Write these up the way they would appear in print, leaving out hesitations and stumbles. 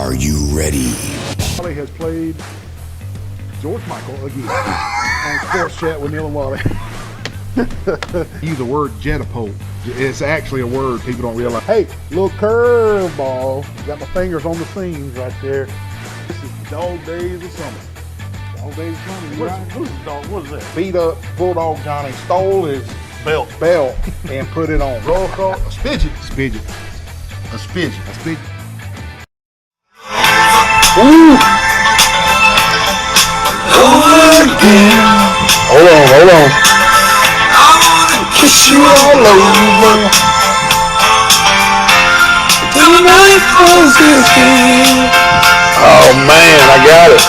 Are you ready? Wally has played George Michael again on Sports Chat with Neil and Wally. Use the word jetapult. It's actually a word people don't realize. Hey, little curveball. Got my fingers on the seams right there. This is Dog Days of Summer. Dog Days of Summer. Who's the dog? What is that? Beat up Bulldog Johnny stole his Belt. and put it on. Roll call. A spidget. Spidget. A spidget. A spidget. Ooh. Hold on. Kiss you all over. Oh man, I got it.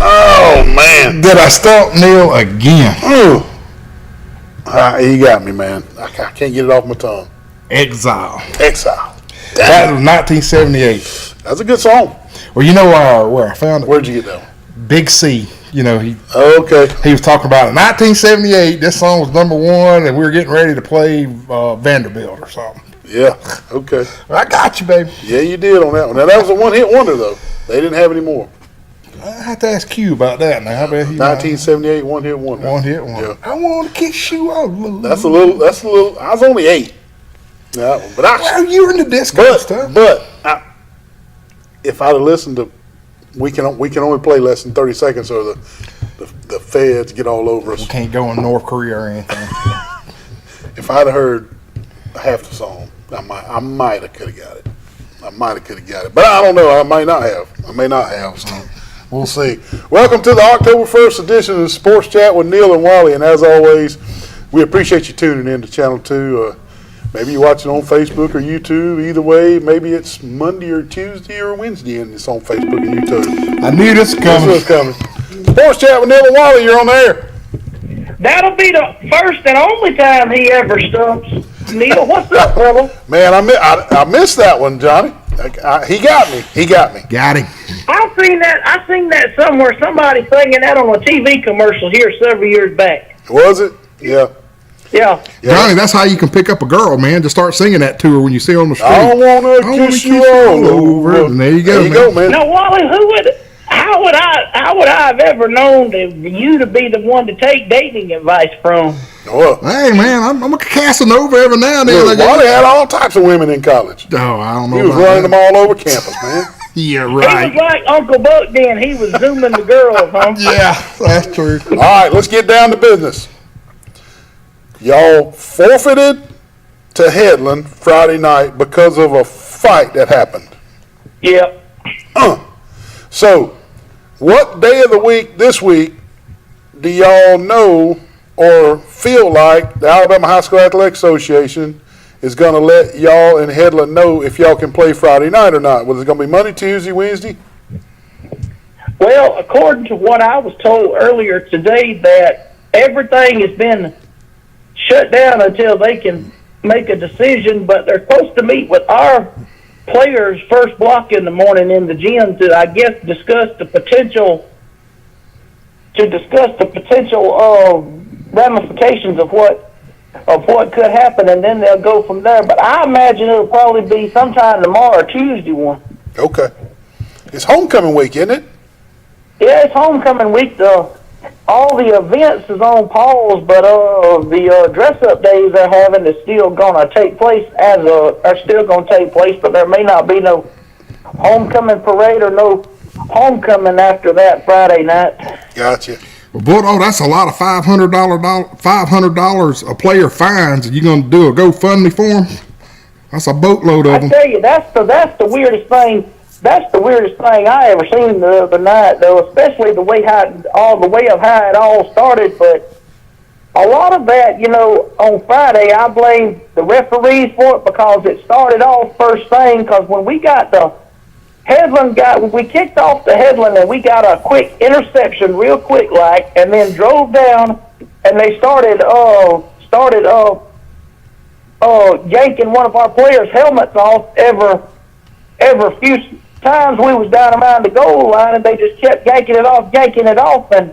Oh man. Did I stump Neil again? Ooh. You got me, man. I can't get it off my tongue. Exile. That was 1978. That's a good song. Well, you know where I found it? Where'd you get that one? Big C. You know, he was talking about it. 1978, this song was #1, and we were getting ready to play Vanderbilt or something. Yeah, okay. I got you, baby. Yeah, you did on that one. Now, that was a one-hit wonder, though. They didn't have any more. I have to ask you about that now. How about you? 1978, one-hit wonder. One-hit wonder. Yeah. I want to kiss you all over. That's a little, I was only 8. Yeah, but well, you were in the disco stuff. But if I'd have listened to, we can only play less than 30 seconds, or the feds get all over us. We can't go in North Korea or anything. If I'd have heard half the song, I might have could have got it. But I don't know. I may not have. So we'll see. Welcome to the October 1st edition of Sports Chat with Neil and Wally. And as always, we appreciate you tuning in to Channel 2. Maybe you're watching on Facebook or YouTube. Either way, maybe it's Monday or Tuesday or Wednesday, and it's on Facebook and YouTube. I knew this was coming. This was coming. Sports Chat with Neil and Wally, you're on the air. That'll be the first and only time he ever stumps. Neil, what's up, brother? Man, I missed that one, Johnny. He got me. Got him. I seen that somewhere. Somebody singing that on a TV commercial here several years back. Was it? Yeah. Yeah. Johnny, that's how you can pick up a girl, man. Just start singing that to her when you see her on the street. I want to kiss you all over. And there you go, man. No, Wally, how would I have ever known you to be the one to take dating advice from? Well, hey, man, I'm a Casanova every now and then. Look, Wally had all types of women in college. Oh, I don't know. He was running them all over campus, man. Yeah, right. He was like Uncle Buck then. He was zooming the girls, huh? Yeah, that's true. All right, let's get down to business. Y'all forfeited to Headland Friday night because of a fight that happened. Yep. So, what day of the week this week do y'all know or feel like the Alabama High School Athletic Association is going to let y'all in Headland know if y'all can play Friday night or not? Was it going to be Monday, Tuesday, Wednesday? Well, according to what I was told earlier today, that everything has been shut down until they can make a decision, but they're supposed to meet with our players first block in the morning in the gym to, I guess, discuss the potential ramifications of what could happen, and then they'll go from there. But I imagine it'll probably be sometime tomorrow or Tuesday one. Okay. It's homecoming week, isn't it? Yeah, it's homecoming week. All the events is on pause, but the dress-up days they're having is still going to take place. But there may not be no homecoming parade or no homecoming after that Friday night. Gotcha. Well, boy, that's a lot of $500 a player fines. Are you going to do a GoFundMe for them? That's a boatload of them. I tell you, that's the weirdest thing. That's the weirdest thing I ever seen the other night, though, especially the way how it all started. But a lot of that, on Friday, I blame the referees for it because it started off first thing. Because when we got the we kicked off the Headland and we got a quick interception, real quick, and then drove down and they started yanking one of our players' helmets off every few times we was down around the goal line, and they just kept yanking it off, and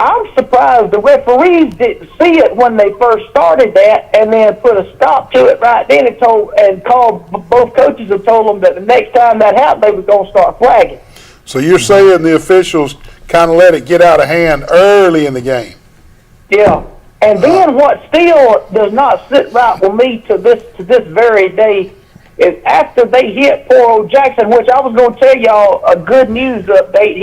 I'm surprised the referees didn't see it when they first started that, and then put a stop to it right then and called both coaches and told them that the next time that happened, they were going to start flagging. So you're saying the officials kind of let it get out of hand early in the game? Yeah. And then what still does not sit right with me to this very day is after they hit poor old Jackson, which I was going to tell y'all a good news update.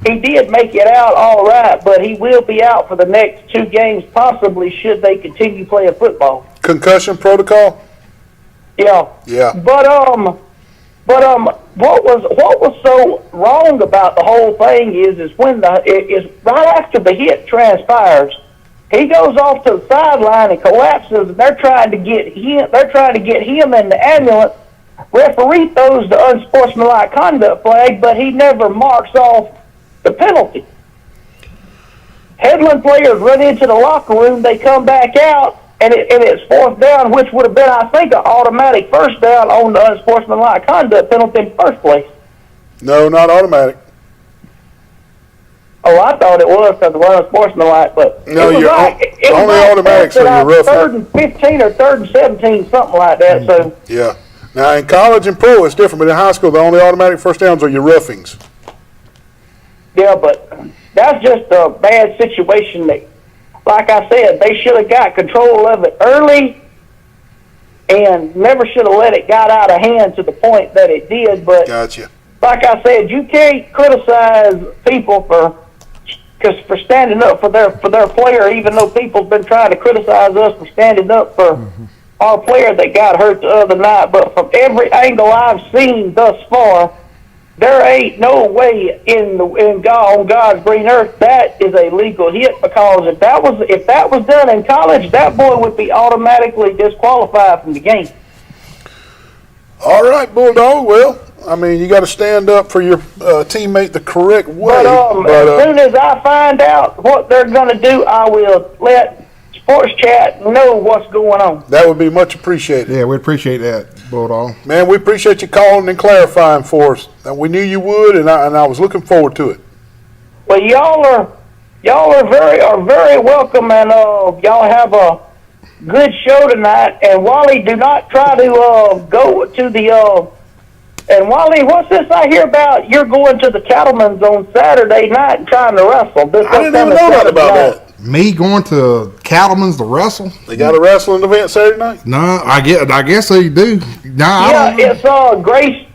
He did make it out all right, but he will be out for the next 2 games, possibly should they continue playing football. Concussion protocol? Yeah. Yeah. But what was so wrong about the whole thing is when is right after the hit transpires, he goes off to the sideline and collapses, and they're trying to get him in the ambulance. Referee throws the unsportsmanlike conduct flag, but he never marks off the penalty. Headland players run into the locker room, they come back out, and it's 4th down, which would have been, I think, an automatic first down on the unsportsmanlike conduct penalty in the first place. No, not automatic. Oh, I thought it was because it was unsportsmanlike, but No, it was you're only automatic, so you're roughing. 3rd and 15 or 3rd and 17, something like that. So Yeah. Now, in college and pro, it's different, but in high school, the only automatic first downs are your roughings. yeah, but that's just a bad situation. That, like I said, they should have got control of it early and never should have let it got out of hand to the point that it did. But Gotcha. like I said, you can't criticize people for standing up for their player, even though people's been trying to criticize us for standing up for our player that got hurt the other night. But from every angle I've seen thus far, there ain't no way on God's green earth that is a legal hit, because if that was done in college, that boy would be automatically disqualified from the game. All right, Bulldog. Well, I mean, you got to stand up for your teammate the correct way. But as soon as I find out what they're going to do, I will let Sports Chat know what's going on. That would be much appreciated. Yeah, we appreciate that, Bulldog. Man, we appreciate you calling and clarifying for us. And we knew you would, and I was looking forward to it. Well, y'all are very welcome, and y'all have a good show tonight. And Wally, do not try to go to the. And Wally, what's this I hear about? You're going to the Cattlemen's on Saturday night and trying to wrestle. I didn't even know that about that. Me going to Cattleman's to wrestle? They got a wrestling event Saturday night? No, I guess they do. No, Yeah, it's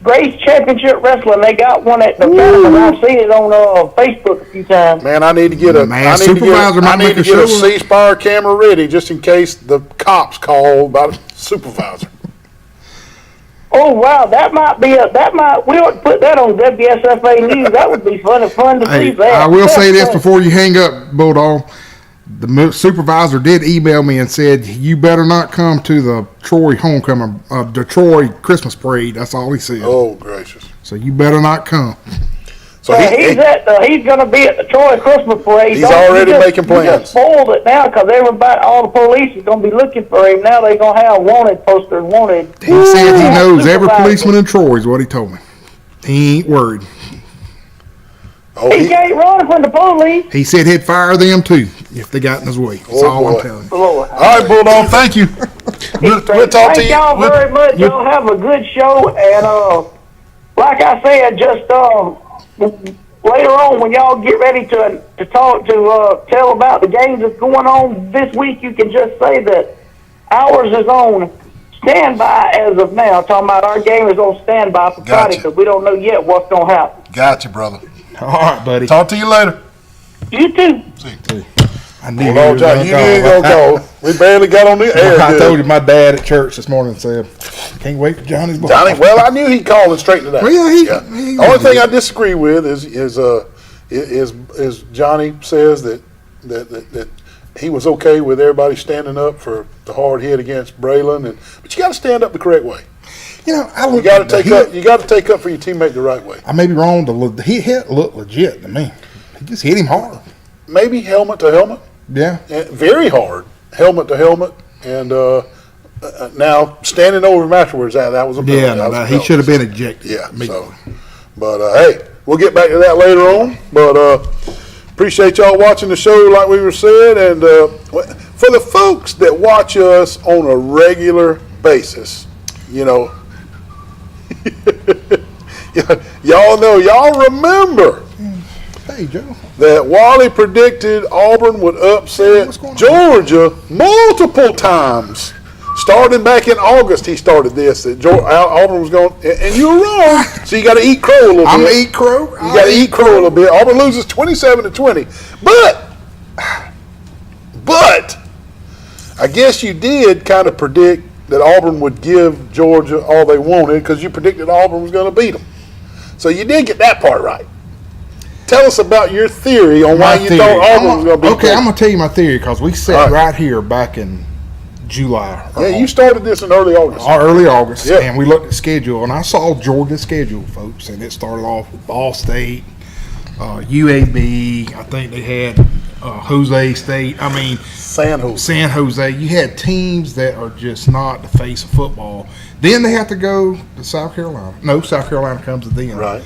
Grace Championship Wrestling. They got one at the Cattlemen's. I've seen it on Facebook a few times. Man, I need to get supervisor might make a a show. C-Spire camera ready just in case the cops call about a supervisor. Oh wow, we ought to put that on WSFA News. That would be fun to see that. I will say this before you hang up, Bulldog. The supervisor did email me and said, you better not come to the Troy homecoming, the Troy Christmas parade. That's all he said. Oh, gracious. So you better not come. So he's going to be at the Troy Christmas parade. He's already making plans. He just spoiled it now because all the police is going to be looking for him. Now they're going to have wanted posters, wanted. He said he knows every policeman in Troy is what he told me. He ain't worried. Oh, he can't run from the police. He said he'd fire them too if they got in his way. That's all boy. I'm telling you. Lord. All right, Bulldog, thank you. We'll talk to you. Thank y'all very much. Y'all have a good show. And like I said, just later on when y'all get ready to talk tell about the games that's going on this week, you can just say that ours is on standby as of now. Talking about our game is on standby for Friday because we don't know yet what's going to happen. Gotcha, brother. All right, buddy. Talk to you later. You too. See. I knew Hold on, John. You ain't going to call. We barely got on the air. I told you my dad at church this morning said, can't wait for Johnny's ball. Johnny, well, I knew he'd call and straighten it out. Well, yeah, The only thing I disagree with is Johnny says that he was okay with everybody standing up for the hard hit against Braylon, but you got to stand up the correct way. You know, You got to take up. You got to take up for your teammate the right way. I may be wrong. The hit looked legit to me. He just hit him hard. Maybe helmet to helmet. Yeah. Very hard, helmet to helmet, and now standing over him afterwards. That was a penalty. Yeah, no, he should have been ejected. Yeah. But hey, we'll get back to that later on. But Appreciate y'all watching the show, like we were said, and for the folks that watch us on a regular basis, you know, y'all remember Hey, Joe. that Wally predicted Auburn would upset What's going on? Georgia multiple times. Starting back in August, he started this. That Auburn was going, and you were wrong. So you got to eat crow a little I'm bit. gonna eat crow. You got to eat crow a little bit. Auburn loses 27-20, but I guess you did kind of predict that Auburn would give Georgia all they wanted because you predicted Auburn was going to beat them. So you did get that part right. Tell us about your theory on why you thought Auburn was going to beat Okay, them. I'm gonna tell you my theory because we sat All right. right here back in July. Yeah, you started this in early August. Early August, Yeah. and we looked at the schedule, and I saw Georgia's schedule, folks, and it started off with Ball State, UAB. I think they had Jose State. I mean, San Jose. San Jose. You had teams that are just not the face of football. Then they have to go to South Carolina. No, South Carolina comes to them. Right.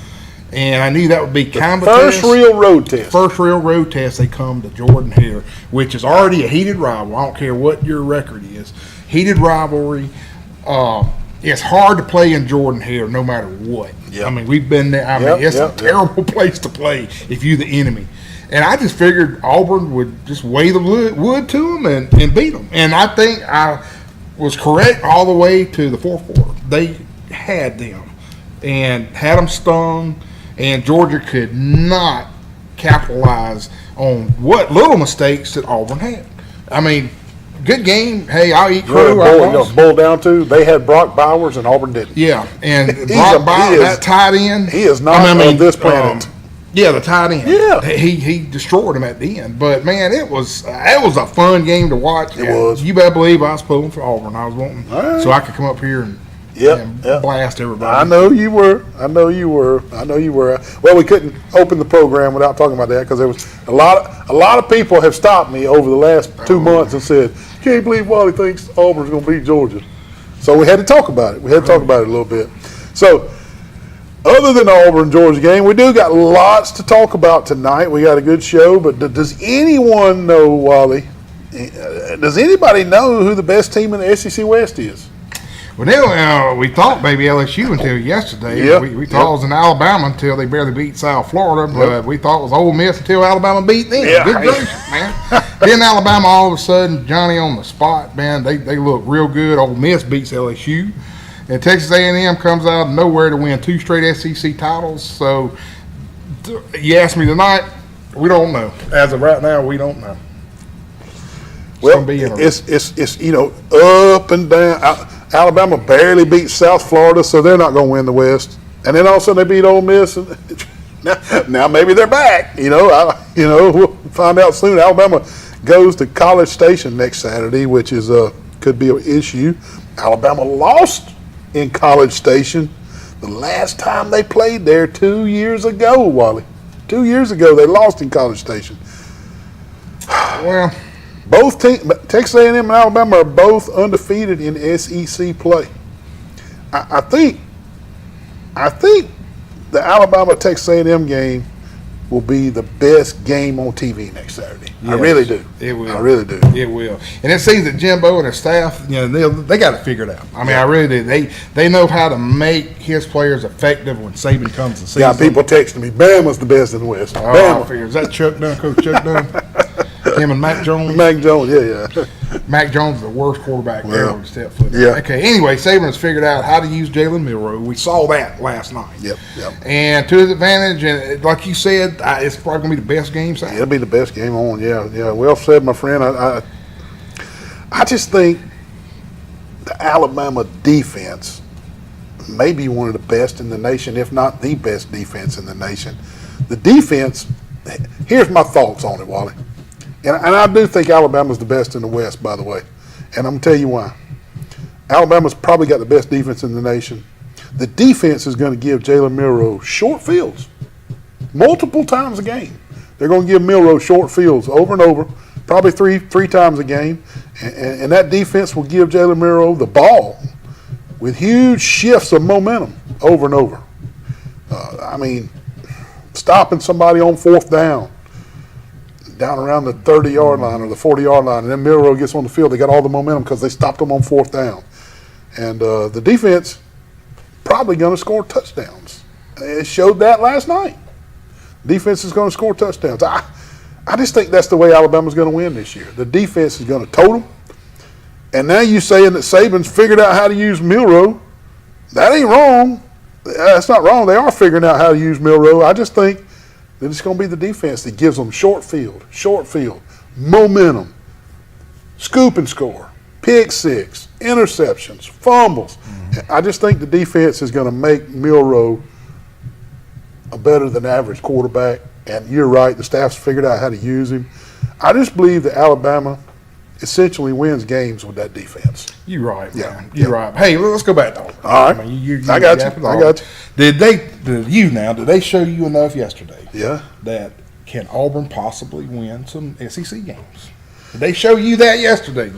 And I knew that would be kind of First real road test. First real road test, they come to Jordan Hare, which is already a heated rival. I don't care what your record is. Heated rivalry. It's hard to play in Jordan Hare no matter what. Yep. I mean, we've been there. I mean, it's a terrible place to play if you're the enemy. And I just figured Auburn would just weigh the wood to them and beat them. And I think I was correct all the way to the fourth quarter. They had them and had them stung. And Georgia could not capitalize on what little mistakes that Auburn had. I mean, good game. Hey, I'll eat crow. Boil down to they had Brock Bowers and Auburn didn't. Yeah, and Brock Bowers, that tight end. He is not on this planet. Yeah, the tight end. Yeah. He destroyed him at the end. But man, it was a fun game to watch. It was. You better believe I was pulling for Auburn. I was wanting right. so I could come up here and blast everybody. I know you were. Well, we couldn't open the program without talking about that because there was a lot of people have stopped me over the last 2 months and said, "Can't believe Wally thinks Auburn's going to beat Georgia." So we had to talk about it. We had to talk about it a little bit. So, other than the Auburn Georgia game, we do got lots to talk about tonight. We got a good show. But does anyone know, Wally? Does anybody know who the best team in the SEC West is? Well, we thought maybe LSU until yesterday. Yep. We thought it was in Alabama until they barely beat South Florida, but we thought it was Ole Miss until Alabama beat them. Yeah. Good gracious, man. Then Alabama, all of a sudden, Johnny on the spot, man. They look real good. Ole Miss beats LSU. And Texas A&M comes out of nowhere to win 2 straight SEC titles. So you asked me tonight, we don't know. As of right now, we don't know. Well, it's up and down. Alabama barely beat South Florida, so they're not going to win the West. And then all of a sudden they beat Ole Miss. And now maybe they're back. We'll find out soon. Alabama goes to College Station next Saturday, which is could be an issue. Alabama lost in College Station the last time they played there 2 years ago, Wally. 2 years ago they lost in College Station. Well, both teams, Texas A&M and Alabama, are both undefeated in SEC play. I think the Alabama-Texas A&M game will be the best game on TV next Saturday. Yes, I really do. It will. I really do. It will. And it seems that Jimbo and his staff, they got it figured out. I mean, I really do. They know how to make his players effective when Saban comes to season. Got people texting me, Bama's the best in the West. Oh, I Bama. figure. Is that Chuck Dunn, Coach Chuck Dunn? Him and Mac Jones? Mac Jones, yeah. Mac Jones is the worst quarterback ever to step foot. Yeah. Okay, anyway, Saban has figured out how to use Jalen Milroe. We saw that last night. Yep. And to his advantage, and like you said, it's probably going to be the best game Saturday. It'll be the best game on, yeah. Well said, my friend. I just think the Alabama defense may be one of the best in the nation, if not the best defense in the nation. The defense, here's my thoughts on it, Wally. And I do think Alabama's the best in the West, by the way. And I'm going to tell you why. Alabama's probably got the best defense in the nation. The defense is going to give Jalen Milroe short fields multiple times a game. They're going to give Milroe short fields over and over, probably three times a game. And that defense will give Jalen Milroe the ball with huge shifts of momentum over and over. Stopping somebody on fourth down, down around the 30-yard line or the 40-yard line, and then Milroe gets on the field. They got all the momentum because they stopped them on 4th down. And the defense probably going to score touchdowns. It showed that last night. Defense is going to score touchdowns. I just think that's the way Alabama's going to win this year. The defense is going to tote them. And now you're saying that Saban's figured out how to use Milroe. That ain't wrong. That's not wrong. They are figuring out how to use Milroe. I just think that it's going to be the defense that gives them short field, momentum, scoop and score, pick six, interceptions, fumbles. I just think the defense is going to make Milroe a better than average quarterback. And you're right, the staff's figured out how to use him. I just believe that Alabama essentially wins games with that defense. You're right, man. Yeah. You're right. Hey, let's go back, though. All right. I got you. Did they show you enough yesterday? Yeah. That can Auburn possibly win some SEC games? Did they show you that yesterday?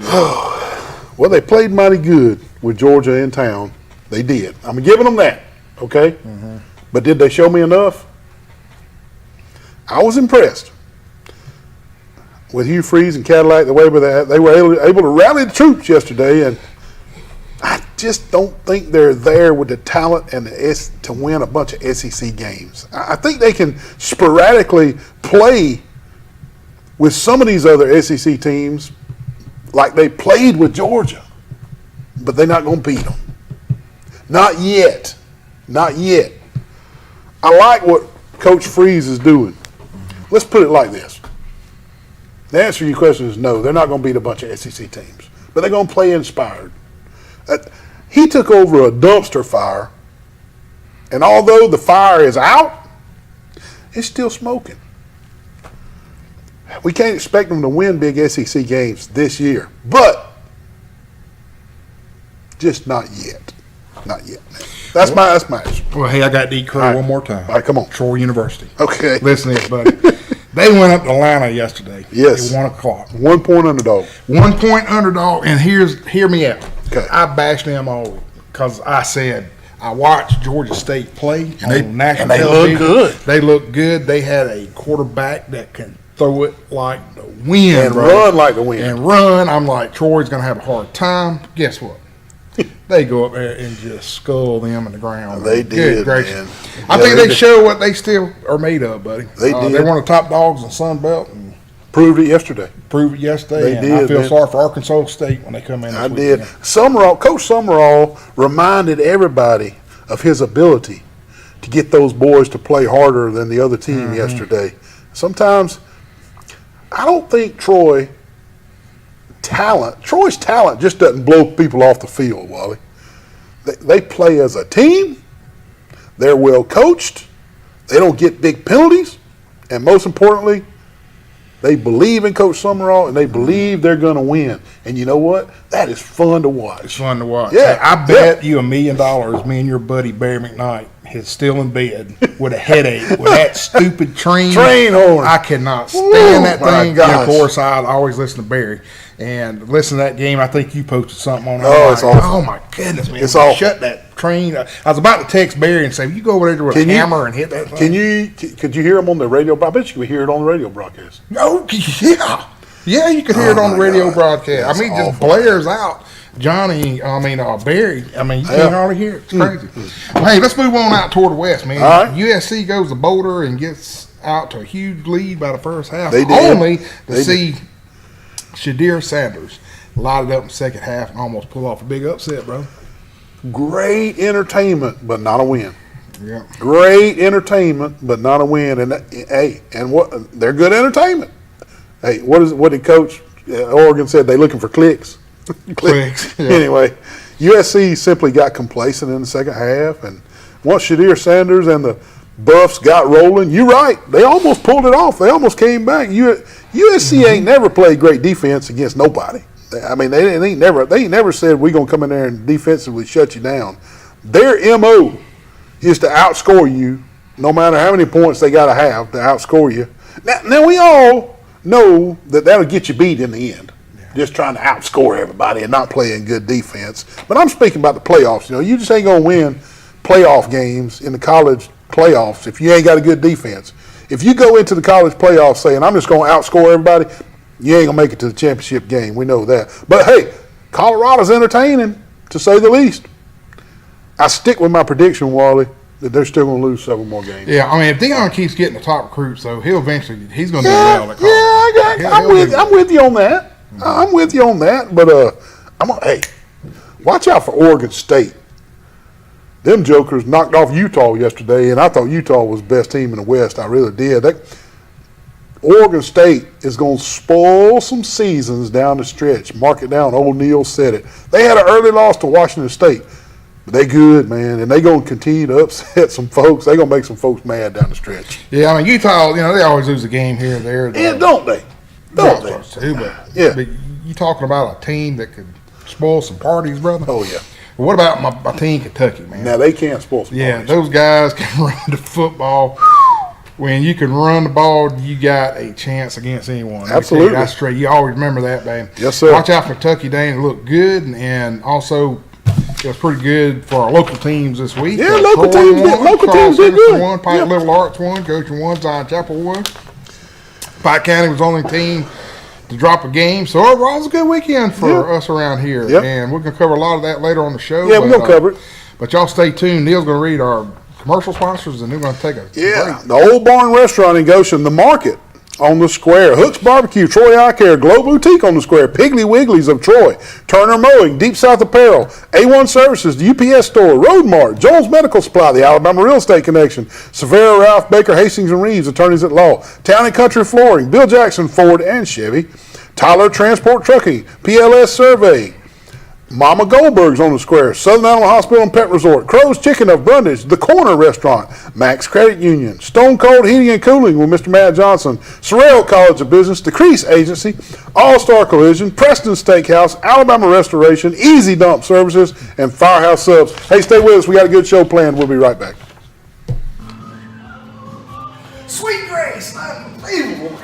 Well, they played mighty good with Georgia in town. They did. I'm giving them that, okay? Mm-hmm. But did they show me enough? I was impressed with Hugh Freeze and Cadillac, the way that they were able to rally the troops yesterday, and I just don't think they're there with the talent and to win a bunch of SEC games. I think they can sporadically play with some of these other SEC teams like they played with Georgia, but they're not going to beat them. Not yet. Not yet. I like what Coach Freeze is doing. Let's put it like this. The answer to your question is no. They're not going to beat a bunch of SEC teams, but they're going to play inspired. He took over a dumpster fire, and although the fire is out, it's still smoking. We can't expect them to win big SEC games this year, but just not yet. Not yet. That's my answer. Well, hey, I got D. Crew one more time. All right, come on. Troy University. Okay. Listen to this, buddy. They went up to Atlanta yesterday. Yes. At 1 o'clock. 1 point underdog. 1 point underdog, and hear me out. Okay. I bashed them all because I said I watched Georgia State play on national they television. look good. They look good. They had a quarterback that can throw it like the wind. And run like the wind. And run. I'm like, Troy's going to have a hard time. Guess what? They go up there and just skull them in the ground. They Good did, gracious. man. I Yeah, think they they did. show what they still are made of, buddy. They did. They're one of the top dogs in the Sun Belt and Proved it yesterday. proved it yesterday. They and did, I feel man. sorry for Arkansas State when they come in this I weekend. did. Coach Summerall reminded everybody of his ability to get those boys to play harder than the other team yesterday. Sometimes I don't think Troy's talent just doesn't blow people off the field, Wally. They play as a team. They're well coached. They don't get big penalties. And most importantly, they believe in Coach Summerall, and they believe they're going to win. And you know what? That is fun to watch. It's fun to watch. Yeah, I bet you $1 million me and your buddy Barry McKnight is still in bed with a headache with that stupid train horn. I cannot stand Woo, that my thing. gosh. And of course, I always listen to Barry and listen to that game. I think you posted something on. Oh, it's awful. Oh my goodness, man! It's awful. Shut that train. I was about to text Barry and say, "You go over there with a hammer and hit that thing." Could you hear him on the radio? I bet you could hear it on the radio broadcast. No, yeah, you could hear it on the my radio God. broadcast. That's I mean, it just awful. blares out. Barry. I mean, you can't hardly hear it. It's crazy. Well, hey, let's move on out toward the west, man. All right. USC goes to Boulder and gets out to a huge lead by the first half. They did. Only to They see Shadir Sanders light it up in the second half and almost pull off a big upset, bro. Great entertainment, but not a win. Yeah. Great entertainment, but not a win. And what they're good entertainment. Hey, what did Coach Oregon said? They looking for clicks. Clicks, yeah. Anyway, USC simply got complacent in the second half, and once Shadir Sanders and the Buffs got rolling, you're right. They almost pulled it off. They almost came back. USC ain't never played great defense against nobody. I mean, they ain't never said we're gonna come in there and defensively shut you down. Their MO is to outscore you, no matter how many points they got to have to outscore you. Now we all know that that'll get you beat in the end. Just trying to outscore everybody and not playing good defense. But I'm speaking about the playoffs. You just ain't gonna win playoff games in the college playoffs if you ain't got a good defense. If you go into the college playoffs saying, I'm just going to outscore everybody, you ain't going to make it to the championship game. We know that. But, hey, Colorado's entertaining, to say the least. I stick with my prediction, Wally, that they're still going to lose several more games. Yeah, I mean, if Deion keeps getting the top recruits, though, he's going to do Yeah, well at college. I'm with you on that. I'm with you on that. But hey, watch out for Oregon State. Them jokers knocked off Utah yesterday, and I thought Utah was the best team in the West. I really did. Oregon State is going to spoil some seasons down the stretch. Mark it down. Old Neil said it. They had an early loss to Washington State. But they good, man, and they going to continue to upset some folks. They going to make some folks mad down the stretch. Yeah, I mean, Utah, they always lose a game here or there. Yeah, don't they? Don't they? But you talking about a team that could spoil some parties, brother? Oh, yeah. Well, what about my team, Kentucky, man? Now, they can't spoil some Yeah, parties. those guys can run the football. When you can run the ball, you got a chance against anyone. Absolutely. That's straight. You always remember that, babe. Yes, sir. Watch out for Kentucky Day and look good, and also it was pretty good for our local teams this week. Yeah, local teams did good. Won, Pike Yeah. Liberal Arts won, Coaching won, Zion Chapel won. Pike County was the only team to drop a game. So overall, it was a good weekend for us around here. Yep. And we're going to cover a lot of that later on the show. Yeah, we're going to cover it. But y'all stay tuned. Neil's going to read our commercial sponsors, and we're going to take a break. The Old Barn Restaurant in Goshen, The Market on the Square, Hooks Barbecue, Troy Eye Care, Glow Boutique on the Square, Piggly Wigglies of Troy, Turner Mowing, Deep South Apparel, A1 Services, the UPS Store, Road Mart, Jones Medical Supply, the Alabama Real Estate Connection, Severa, Ralph, Baker, Hastings, and Reeves, Attorneys at Law, Town and Country Flooring, Bill Jackson, Ford, and Chevy, Tyler Transport Trucking, PLS Survey, Mama Goldberg's on the Square, Southern Animal Hospital and Pet Resort, Crow's Chicken of Brundage, The Corner Restaurant, Max Credit Union, Stone Cold Heating and Cooling with Mr. Matt Johnson, Sorrell College of Business, The Crease Agency, All-Star Collision, Preston Steakhouse, Alabama Restoration, Easy Dump Services, and Firehouse Subs. Hey, stay with us. We got a good show planned. We'll be right back. Sweet Grace, unbelievable.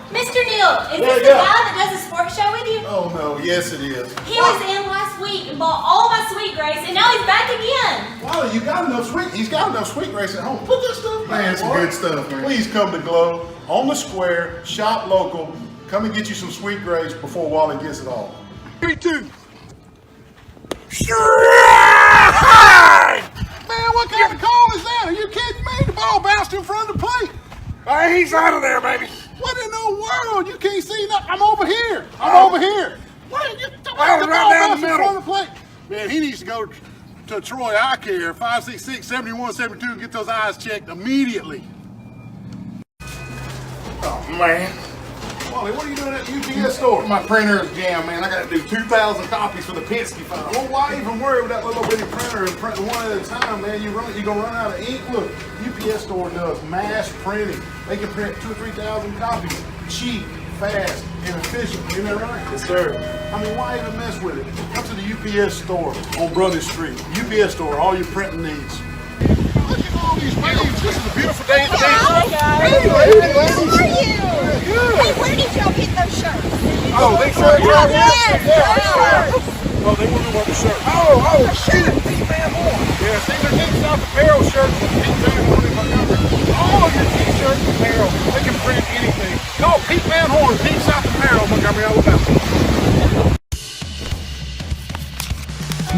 Mr. Neal, is this the yeah. guy that does the sports show with you? Oh, no. Yes, it is. He was in last week and bought all my Sweet Grace, and now he's back again. Wally, you got enough sweet. He's got enough Sweet Grace at home. Put that stuff back. Man, it's some Wally. good stuff, man. Please come to Glow on the Square. Shop local. Come and get you some Sweet Grace before Wally gets it all. 3, 2. Man, what kind of call is that? Are you kidding me? The ball bounced in front of the plate. Hey, he's out of there, baby. What in the world? You can't see nothing. I'm over here. I'm over here. What? You, the Right ball down bounced the in middle. front of the plate. Man, he needs to go to Troy Eye Care, 566-7172, and get those eyes checked immediately. Oh, man. Wally, what are you doing at the UPS store? My printer is jammed, man. I got to do 2,000 copies for the Penske file. Well, why even worry with that little bitty printer and print one at a time, man? You're gonna run out of ink. Look, UPS store does mass printing. They can print 2,000 or 3,000 copies, cheap, fast, and efficient. Isn't that right? Yes, sir. I mean, why even mess with it? Come to the UPS store on Brother Street. UPS store, all your printing needs. Look at all these waves. This is a beautiful day today. Hi, guys. Hey, How lady. are you? Good. Hey, where did y'all get those shirts? Oh, they sure Yeah, yes. Well, they want to wear the shirt. Shirts. Yes, these are Deep South Apparel shirts with Pete Van Horn in Montgomery. All of your t-shirts and apparel, they can print anything. Call Pete Van Horn, Deep South Apparel, Montgomery, Alabama.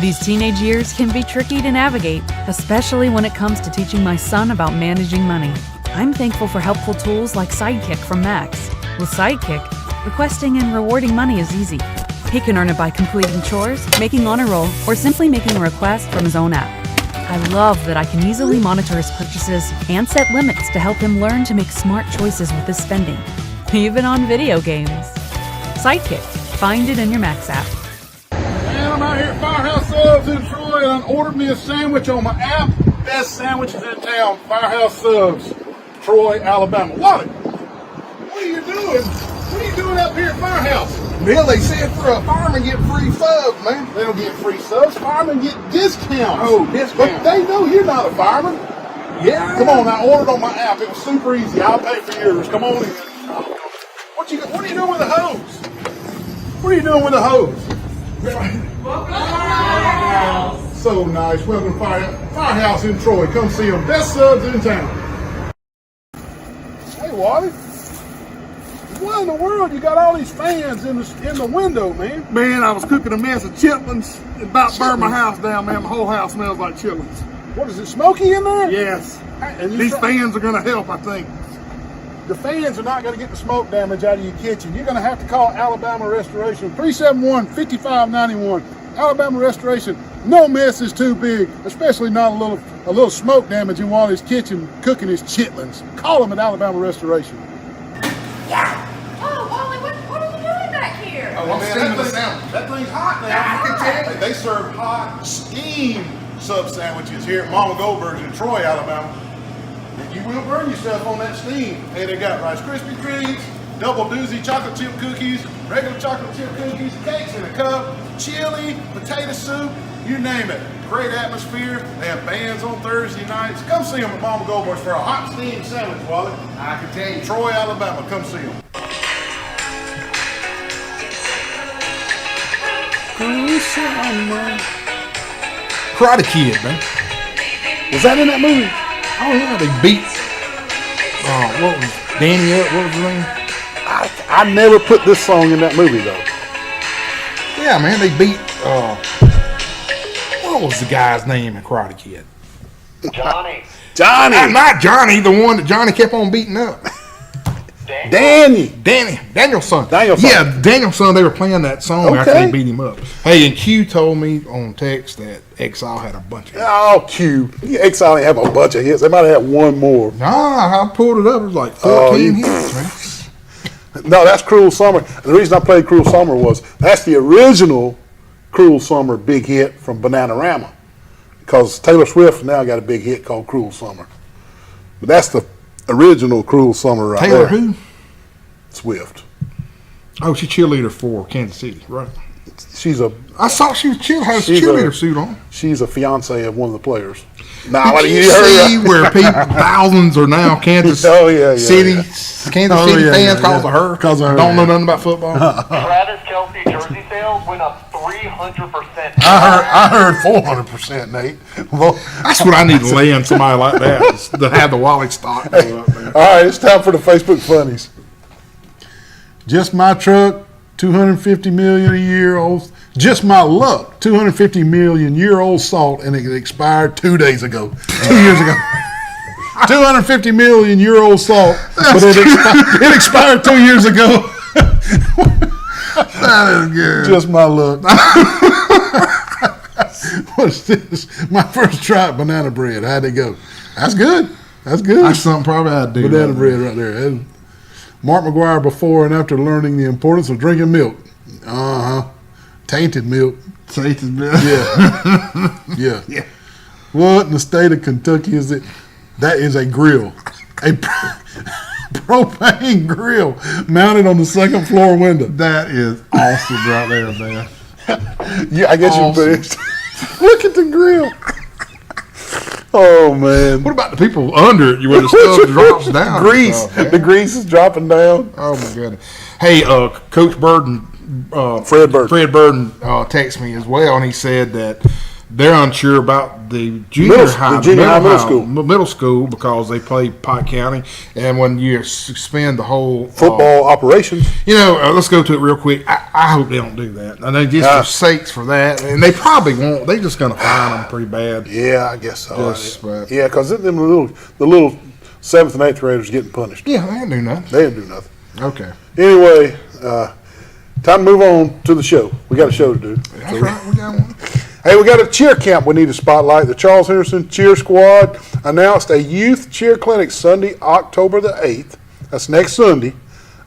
These teenage years can be tricky to navigate, especially when it comes to teaching my son about managing money. I'm thankful for helpful tools like Sidekick from Max. With Sidekick, requesting and rewarding money is easy. He can earn it by completing chores, making honor roll, or simply making a request from his own app. I love that I can easily monitor his purchases and set limits to help him learn to make smart choices with his spending, even on video games. Sidekick. Find it in your Max app. Man, I'm out here at Firehouse Subs in Troy, and I ordered me a sandwich on my app. Best sandwiches in town, Firehouse Subs, Troy, Alabama. Wally, what are you doing? What are you doing up here at Firehouse? Neil, they said for a fireman get free subs, man. They don't get free subs. Firemen get discounts. Oh, discounts. But they know you're not a fireman. Yeah. Come on, I ordered on my app. It was super easy. I'll pay for yours. Come on in. What are you doing with the hose? What are you doing with the hose? So nice. Welcome to Firehouse in Troy. Come see them. Best subs in town. Wally. Why in the world you got all these fans in the window, man? Man, I was cooking a mess of chitlins and about burned my house down, man. My whole house smells like chitlins. What is it, smoky in there? Yes. And you These try- fans are going to help, I think. The fans are not going to get the smoke damage out of your kitchen. You're going to have to call Alabama Restoration, 371-5591. Alabama Restoration, no mess is too big, especially not a little smoke damage in Wally's kitchen cooking his chitlins. Call them at Alabama Restoration. Oh, Wally, what are you doing back here? Oh, I'm steaming the sandwich. That thing's hot now. That's I can hot. tell. They serve hot, steamed sub sandwiches here at Mama Goldberg's in Troy, Alabama. And you will burn yourself on that steam. Hey, they got Rice Krispie treats, double doozy chocolate chip cookies, regular chocolate chip cookies, cakes in a cup, chili, potato soup, you name it. Great atmosphere. They have bands on Thursday nights. Come see them at Mama Goldberg's for a hot steamed sandwich, Wally. I can tell you. Troy, Alabama. Come see them. Karate Kid, man. Was that in that movie? Oh yeah, they beat. What was Danny up? What was his name? I never put this song in that movie though. Yeah, man, they beat. What was the guy's name in Karate Kid? Johnny. Not Johnny, the one that Johnny kept on beating up. Danielson. Danielson. Danielson. Yeah, Danielson. They were playing that song after Okay. they beat him up. Hey, and Q told me on text that Exile had a bunch of. Oh, Q. Exile ain't have a bunch of hits. They might have had one more. Nah, I pulled it up. It was like 14 hits, man. No, that's Cruel Summer. And the reason I played Cruel Summer was that's the original Cruel Summer big hit from Bananarama. Because Taylor Swift now got a big hit called Cruel Summer. But that's the original Cruel Summer right Taylor there. who? Swift. Oh, she's cheerleader for Kansas City, right? She's a I saw she was had a She's cheerleader a- suit on. she's a fiance of one of the players. Nah, what Did do you you see heard? where people, thousands are now Kansas Oh, yeah, City, yeah. Kansas Oh, City yeah, fans yeah, because yeah. of her? 'Cause of her, Don't know yeah. nothing about football. Travis Kelce jersey sales went up 300%. I heard 400%, Nate. Well, That's what I need to land somebody like that is to have the wallet stock go up there. all right, it's time for the Facebook funnies. Just my truck, 250 million a year old. Just my luck, 250 million year old salt, and it expired 2 days ago, 2 years ago. 250 million year old salt, but it expired 2 years ago. That is good. Just my luck. What's this? My first try at banana bread. How'd it go? That's good. That's good. That's something probably I'd do. Banana bread right there. And Mark McGuire before and after learning the importance of drinking milk. Tainted milk. Satan's bill. Yeah. Yeah. Yeah. What in the state of Kentucky is it? That is a grill. A propane grill mounted on the second floor window. That is awesome right there, man. Yeah, I guess Awesome. you put it. Look at the grill. Oh man. What about the people under it? You where the stuff drops down? Grease. Oh, man. The grease is dropping down. Oh my goodness. Hey, Coach Burden, Fred Burden. Fred Burden texted me as well, and he said that they're unsure about the junior high, middle school because they play Pike County, and when you suspend the whole Football operations. let's go to it real quick. I hope they don't do that, and they just for sakes for that, and they probably won't. They're just going to fine them pretty bad. Yeah, I guess so. Just, but- Yeah, because the little 7th and 8th graders getting punished. Yeah, they didn't do nothing. They didn't do nothing. Okay, Anyway, time to move on to the show. We got a show to do. that's right. We got one. Hey, we got a cheer camp we need to spotlight. The Charles Henderson Cheer Squad announced a youth cheer clinic Sunday, October the 8th. That's next Sunday,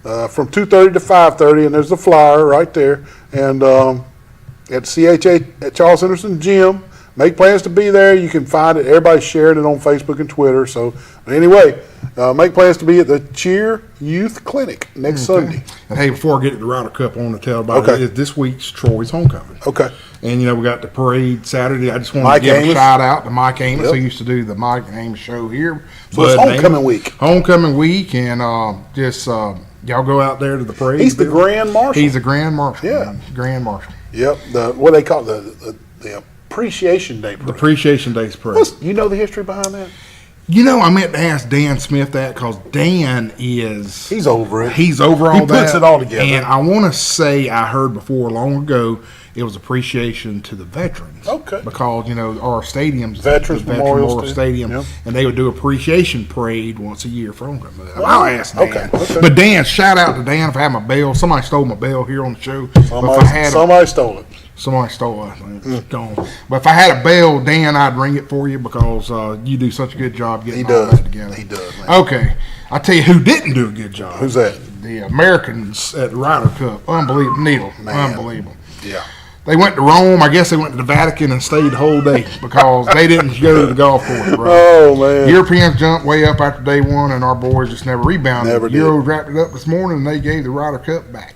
from 2:30 to 5:30, and there's the flyer right there. And at CHA at Charles Henderson Gym. Make plans to be there. You can find it. Everybody's sharing it on Facebook and Twitter. So anyway, make plans to be at the Cheer Youth Clinic next Sunday. And hey, before I get to the Ryder Cup, I want to tell about Okay. it. This week's Troy's homecoming. Okay. And, we got the parade Saturday. I just want Mike to give Amos. a shout out to Mike Amos, Yep. who used to do the Mike Amos show here. So it's Bud homecoming Amos. week. Homecoming week, and y'all go out there to the parade. He's the Grand Marshal. He's the Grand Marshal. Yeah. man. Grand Marshal. Yep. What they call the Appreciation Day parade. Appreciation Day's parade. You know the history behind that? You know, I meant to ask Dan Smith that because Dan is He's over it. He's over all He that. puts it all together. And I want to say I heard before long ago it was appreciation to the veterans. Okay. Because, you know, our stadiums, Veterans the Memorial Stadium, Yep. and they would do appreciation parade once a year for homecoming. I'll ask Dan. Okay. But Dan, shout out to Dan if I had my bell. Somebody stole my bell here on the show. But if I had Somebody stole it. Somebody stole it. It's gone. But if I had a bell, Dan, I'd ring it for you because you do such a good job getting all that together. He does, man. Okay. I'll tell you who didn't do a good job. Who's that? The Americans at the Ryder Cup. Unbelievable. Needle. Man. Unbelievable. Yeah. They went to Rome. I guess they went to the Vatican and stayed the whole day because they didn't go to the golf course. Right? Oh, man. Europeans jumped way up after day one, and our boys just never rebounded. Never the did. Euros wrapped it up this morning, and they gave the Ryder Cup back.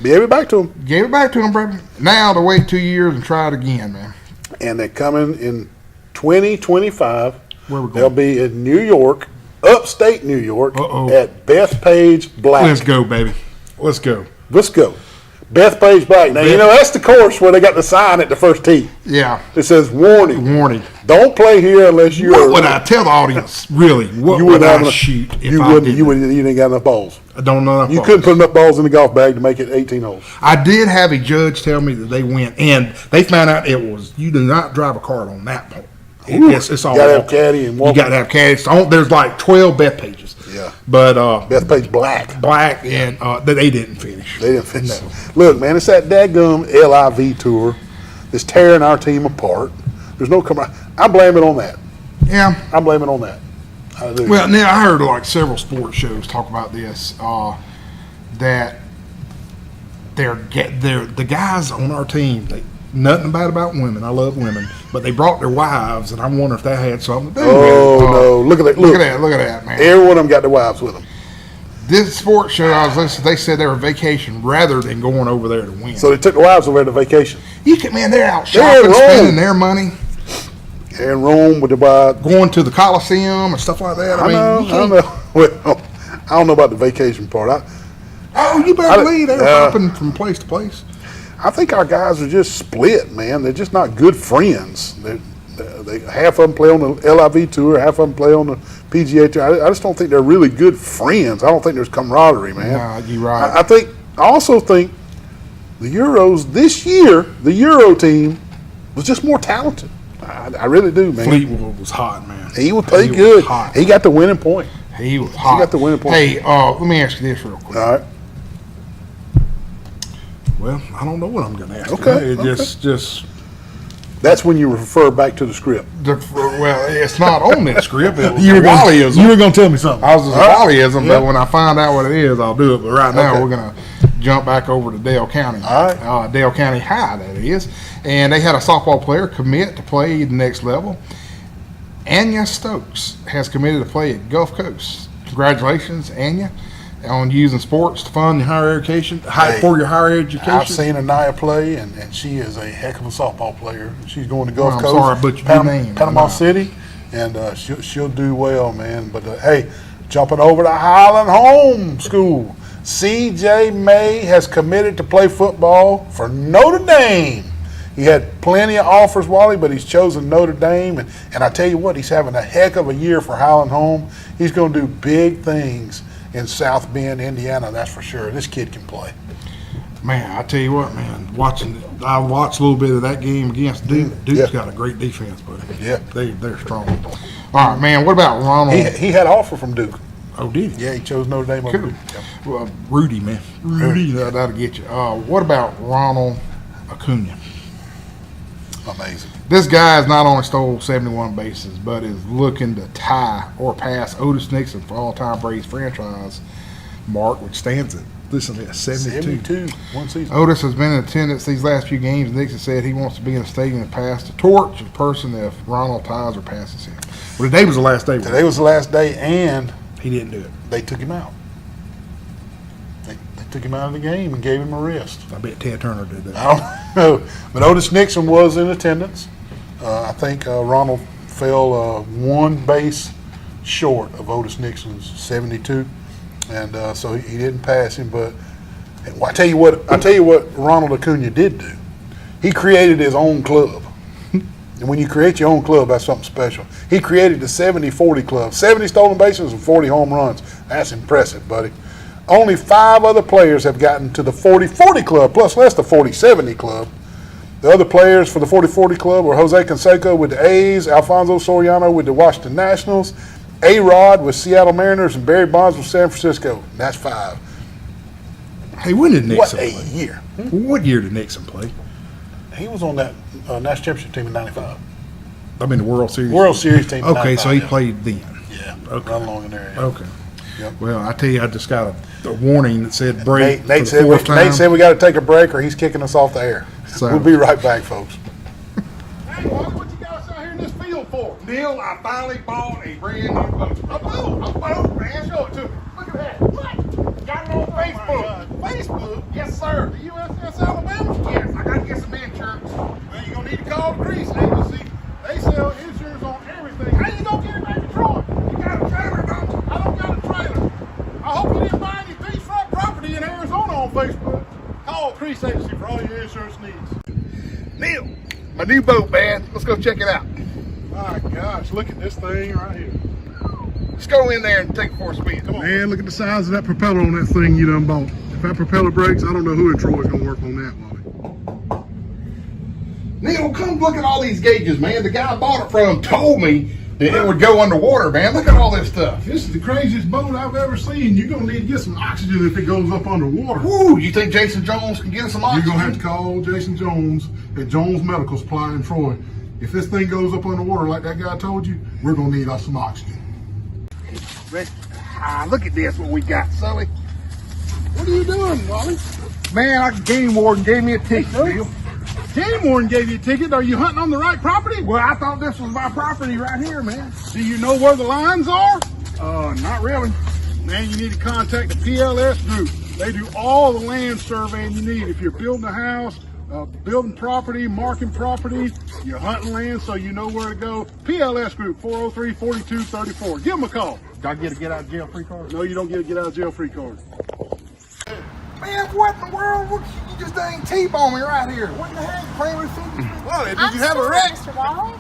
Gave it back to him. Gave it back to them, brother. Now to wait 2 years and try it again, man. And they're coming in 2025. Where we going? They'll be in New York, upstate New York, Uh-oh. at Bethpage Black. Let's go, baby. Let's go. Let's go. Bethpage Black. Now, you know, that's the course where they got the sign at the first tee. Yeah. It says, warning. Warning. Don't play here unless you're... What would I tell the audience, really? What You would wouldn't I have enough- shoot if you I wouldn't. did You wouldn't. You didn't got enough balls. I don't know enough You balls. couldn't put enough balls in the golf bag to make it 18 holes. I did have a judge tell me that they went, and they found out it was, you do not drive a cart on that point. It's all You gotta have walking. caddy and You walk. got to have caddy. So there's like 12 bet pages. Yeah. But Bethpage Black. Black, and they didn't finish. They didn't finish. No. Look, man, it's that dadgum LIV tour that's tearing our team apart. There's no I blame it on that. Yeah. I blame it on that. I do. Well, now I heard like several sports shows talk about this, that they're the guys on our team. Nothing bad about women. I love women, but they brought their wives, and I wonder if that had something to do with it. no! Look at that! Look at that, man. Every one of them got their wives with them. This sports show I was listening, they said they were vacation rather than going over there to win. So they took the wives over there to vacation. You can, man, they're out They're shopping, in Rome. spending their money, In Rome with the wives. going to the Coliseum and stuff like that. I mean, you can't- know. Well, I don't know about the vacation part. Oh, you better I- believe they're hopping from place to place. I think our guys are just split, man. They're just not good friends. They half of them play on the LIV tour, half of them play on the PGA tour. I just don't think they're really good friends. I don't think there's camaraderie, man. Nah, you're right. I also think the Euros this year, the Euro team was just more talented. I really do, man. Fleetwood was hot, man. He would play He was good. hot. He got the winning point. He was hot. got the winning point. Hey, let me ask you this real quick. All right. Well, I don't know what I'm going to ask. Okay, you. It okay. just That's when you refer back to the script. well, it's not on that script. It was You were a gonna, Wallyism. you were gonna tell me something. I was just a Wallyism, Yeah. but when I find out what it is, I'll do it. But right now, Okay. we're going to jump back over to Dale County. All right. Dale County High, that is. And they had a softball player commit to play the next level. Anya Stokes has committed to play at Gulf Coast. Congratulations, Anya, on using sports to fund your higher education, Hey, for your higher education. I've seen Anaya play, and she is a heck of a softball player. She's going to Gulf Well, I'm Coast, sorry I butchered your name. Panama Anaya. City, and she'll do well, man. But hey, jumping over to Highland Home School, C.J. May has committed to play football for Notre Dame. He had plenty of offers, Wally, but he's chosen Notre Dame. And I tell you what, he's having a heck of a year for Highland Home. He's going to do big things in South Bend, Indiana, that's for sure. This kid can play. Man, I tell you what, man, I watched a little bit of that game against Duke. Duke's Yeah. got a great defense, buddy. Yeah. They're strong. All right, man, what about Ronald? He had an offer from Duke. Oh, did he? Yeah, he chose Notre Dame over Cool. Duke. Yeah. Well, Rudy, man. Rudy, that'll get you. What about Ronald Acuna? Amazing. This guy has not only stole 71 bases, but is looking to tie or pass Otis Nixon for all-time Braves franchise mark, which stands at, listen to this, 72. 72, one season. Otis has been in attendance these last few games. Nixon said he wants to be in a stadium and pass the torch to the person if Ronald ties or passes him. Well, today was the last day. Today was the last day, and He didn't do it. they took him out. They took him out of the game and gave him a rest. I bet Ted Turner did that. I don't know. But Otis Nixon was in attendance. I think Ronald fell one base short of Otis Nixon's 72, and so he didn't pass him. But I tell you what Ronald Acuna did do. He created his own club. And when you create your own club, that's something special. He created the 70-40 club. 70 stolen bases and 40 home runs. That's impressive, buddy. Only 5 other players have gotten to the 40-40 club, plus less the 40-70 club. The other players for the 40-40 club were Jose Canseco with the A's, Alfonso Soriano with the Washington Nationals, A-Rod with Seattle Mariners, and Barry Bonds with San Francisco. That's 5. Hey, when did Nixon What a play? year. What year did Nixon play? He was on that national championship team in 95. I mean, the World Series. World Series team in Okay, 95, so he yeah. played then. Yeah, Okay. run along in there. Yeah. Okay. Yep. Well, I tell you, I just got a warning that said break. Nate for the fourth time. Nate said we got to take a break or he's kicking us off the air. So- We'll be right back, folks. Hey, Wally, what you got us out here in this field for? Neil, I finally bought a brand new boat. A boat, man. Show it to me. Look at that. What? Got it on Facebook. Facebook? Yes, sir. The USS Alabama? Yes, I got to get some insurance. Well, you're going to need to call the Grease Agency. They sell insurance on everything. How you going to get it back to Troy? You got a trailer, don't you? I don't got a trailer. I hope you didn't buy any beachfront property in Arizona on Facebook. Call the Grease Agency for all your insurance needs. Neil, my new boat, man. Let's go check it out. My gosh, look at this thing right here. Let's go in there and take it for a spin. Come on. Man, look at the size of that propeller on that thing you done bought. If that propeller breaks, I don't know who in Troy's gonna work on that, Wally. Neil, come look at all these gauges, man. The guy I bought it from told me that it would go underwater, man. Look at all this stuff. This is the craziest boat I've ever seen. You're gonna need to get some oxygen if it goes up underwater. Woo, you think Jason Jones can get us some You're oxygen? gonna have to call Jason Jones at Jones Medical Supply in Troy. If this thing goes up underwater like that guy told you, we're gonna need us some oxygen. Look at this, what we got, Sully. What are you doing, Wally? Man, our game warden gave me a ticket, Neil. Game warden gave you a ticket. Are you hunting on the right property? Well, I thought this was my property right here, man. Do you know where the lines are? Not really. Man, you need to contact the PLS group. They do all the land surveying you need. If you're building a house, building property, marking property, you're hunting land so you know where to go. PLS group, 403-4234. Give them a call. Do I get a get out of jail free card? No, you don't get a get out of jail free card. Man, what in the world? You just dang T-boned me right here. What in the heck? Playing with fidget spinner? Wally, did you have a wreck? Mr. Wally?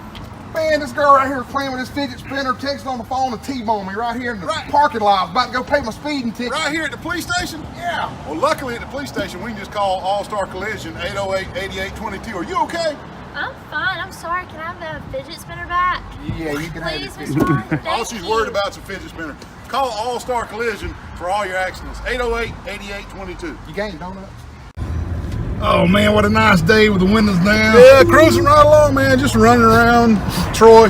Man, this girl right here is playing with this fidget spinner, texting on the phone and T-boned me right here in the parking lot. I was about to go pay my speeding ticket. Right here at the police station? Yeah. Well, luckily at the police station, we can just call All-Star Collision 808-8822. Are you okay? I'm fine. I'm sorry. Can I have the fidget spinner back? Yeah, you can have Please, it. Mr. Wally. Thank All she's you. worried about is a fidget spinner. Call All-Star Collision for all your accidents. 808-8822. You gained donuts? Oh man, what a nice day with the windows down. Yeah, cruising right along, man. Just running around Troy.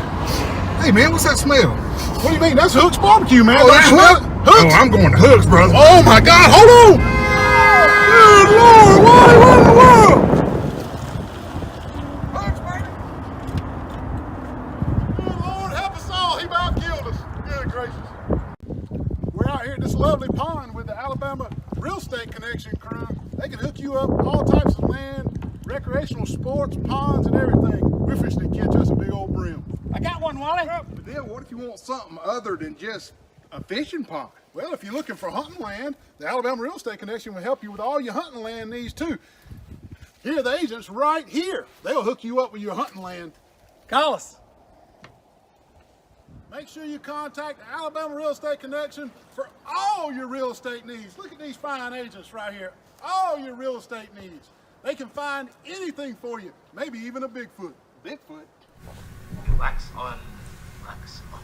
Hey man, what's that smell? What do you mean? That's Hook's Barbecue, man. Oh, that's Don't Hook? smell it? Oh, Hook's. I'm going to Hooks, brother. Oh my God! Hold on! Good Lord! What in the world? Hooks, baby. Good Lord, help us all! He about killed us. Good gracious. We're out here at this lovely pond with the Alabama Real Estate Connection crew. They can hook you up all types of land, recreational sports, ponds, and everything. We're fishing to catch us a big old brim. I got one, Wally. But then what if you want something other than just a fishing pond? Well, if you're looking for hunting land, the Alabama Real Estate Connection will help you with all your hunting land needs too. Here are the agents right here. They'll hook you up with your hunting land. Call us. Make sure you contact the Alabama Real Estate Connection for all your real estate needs. Look at these fine agents right here. All your real estate needs. They can find anything for you, maybe even a Bigfoot. Bigfoot? Wax on, wax off.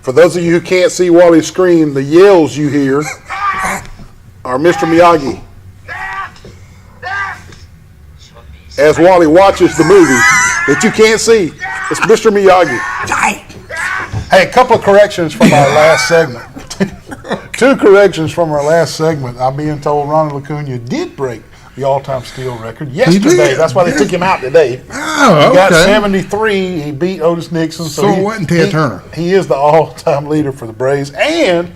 For those of you who can't see Wally's screen, the yells you hear are Mr. Miyagi. As Wally watches the movie that you can't see, it's Mr. Miyagi. Hey, a couple of corrections from our last segment. 2 corrections from our last segment. I'm being told Ronald Acuna did break the all-time steal record yesterday. did? That's why they took him out today. Oh, He got okay. 73. He beat Otis Nixon. So it wasn't Ted Turner. He is the all-time leader for the Braves. And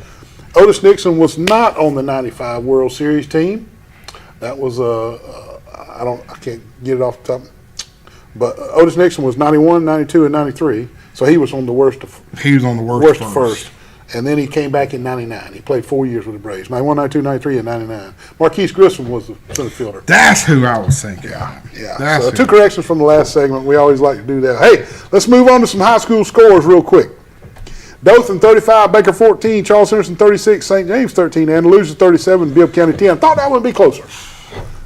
Otis Nixon was not on the 95 World Series team. That was I can't get it off the top. But Otis Nixon was 91, 92, and 93. So he was on the worst of He was on the worst worst first. And then he came back in 99. He played 4 years with the Braves. 91, 92, 93, and 99. Marquise Grissom was the center fielder. That's who I was thinking. Yeah. That's So who. 2 corrections from the last segment. We always like to do that. Hey, let's move on to some high school scores real quick. Dothan 35, Baker 14, Charles Henderson 36, St. James 13, Andalusia 37, Bibb County 10. I thought that would be closer.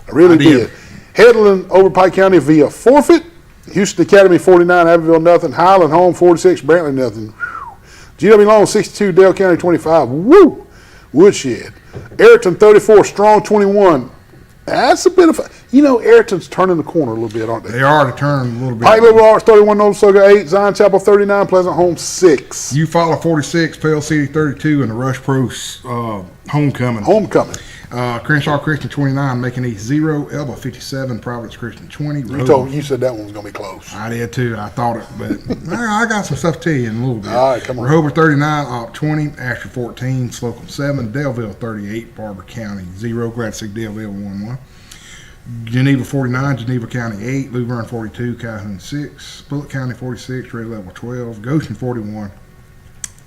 I really did. Headland over Pike County via forfeit. Houston Academy 49, Abbeville nothing. Highland home 46, Brantley nothing. GW Long 62, Dale County 25. Woo! Woodshed. Ayrton 34, Strong 21. That's a bit of Ayrton's turning the corner a little bit, aren't they? They are to turn a little bit. Pike Liberal Arts 31, Notasoga 8, Zion Chapel 39, Pleasant Home 6. You follow 46, Pale City 32, and the Rush Pro homecoming. Crenshaw Christian 29, Macon East 0, Elba 57, Providence Christian 20. You said that one was going to be close. I did too. I thought it, but I got some stuff to tell you in a little bit. All right, come on. Rehoboth 39, Op 20, Ashford 14, Slocum 7, Delville 38, Barber County 0, Glad to see Delville 1-1. Geneva 49, Geneva County 8, Luverne 42, Calhoun 6, Bullitt County 46, Red Level 12, Goshen 41,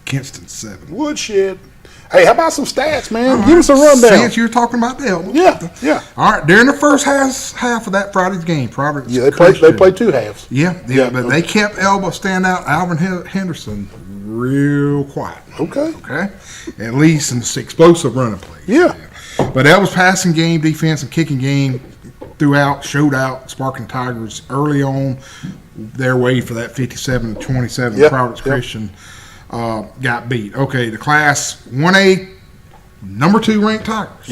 Kinston 7. Woodshed. Hey, how about some stats, man? Give us a rundown. Since you're talking about the Elba. Yeah. All right, during the first half of that Friday's game, Providence. Yeah, they played 2 halves. Yeah, but they kept Elba standout Alvin Henderson real quiet. Okay. At least in the explosive running plays. Yeah. But Elba's passing game, defense, and kicking game throughout showed out, sparking Tigers early on their way for that 57-27 Providence Christian. Got beat. Okay, the Class 1A, number 2 ranked Tigers.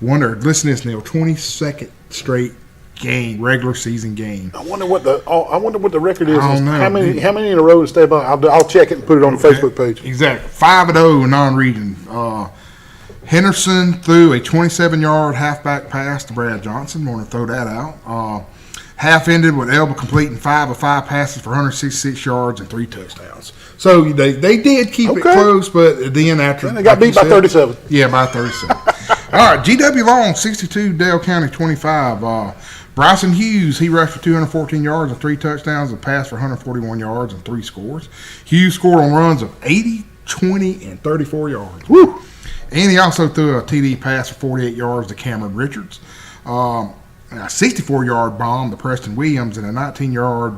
Listen to this, Neil. 22nd straight game, regular season game. I wonder what the record is. I don't know. How many in a row to stay by? I'll check it and put it on the Facebook page. Exactly. 5-0 non-region. Henderson threw a 27-yard halfback pass to Brad Johnson. Want to throw that out. Half ended with Elba completing 5 of 5 passes for 166 yards and 3 touchdowns. So they did keep it close, but then after they got beat by 37. Yeah, by 37. All right, GW Long 62, Dale County 25. Bryson Hughes, he rushed for 214 yards and 3 touchdowns and passed for 141 yards and 3 scores. Hughes scored on runs of 80, 20, and 34 yards. Woo! And he also threw a TD pass for 48 yards to Cameron Richards. A 64-yard bomb to Preston Williams and a 19-yard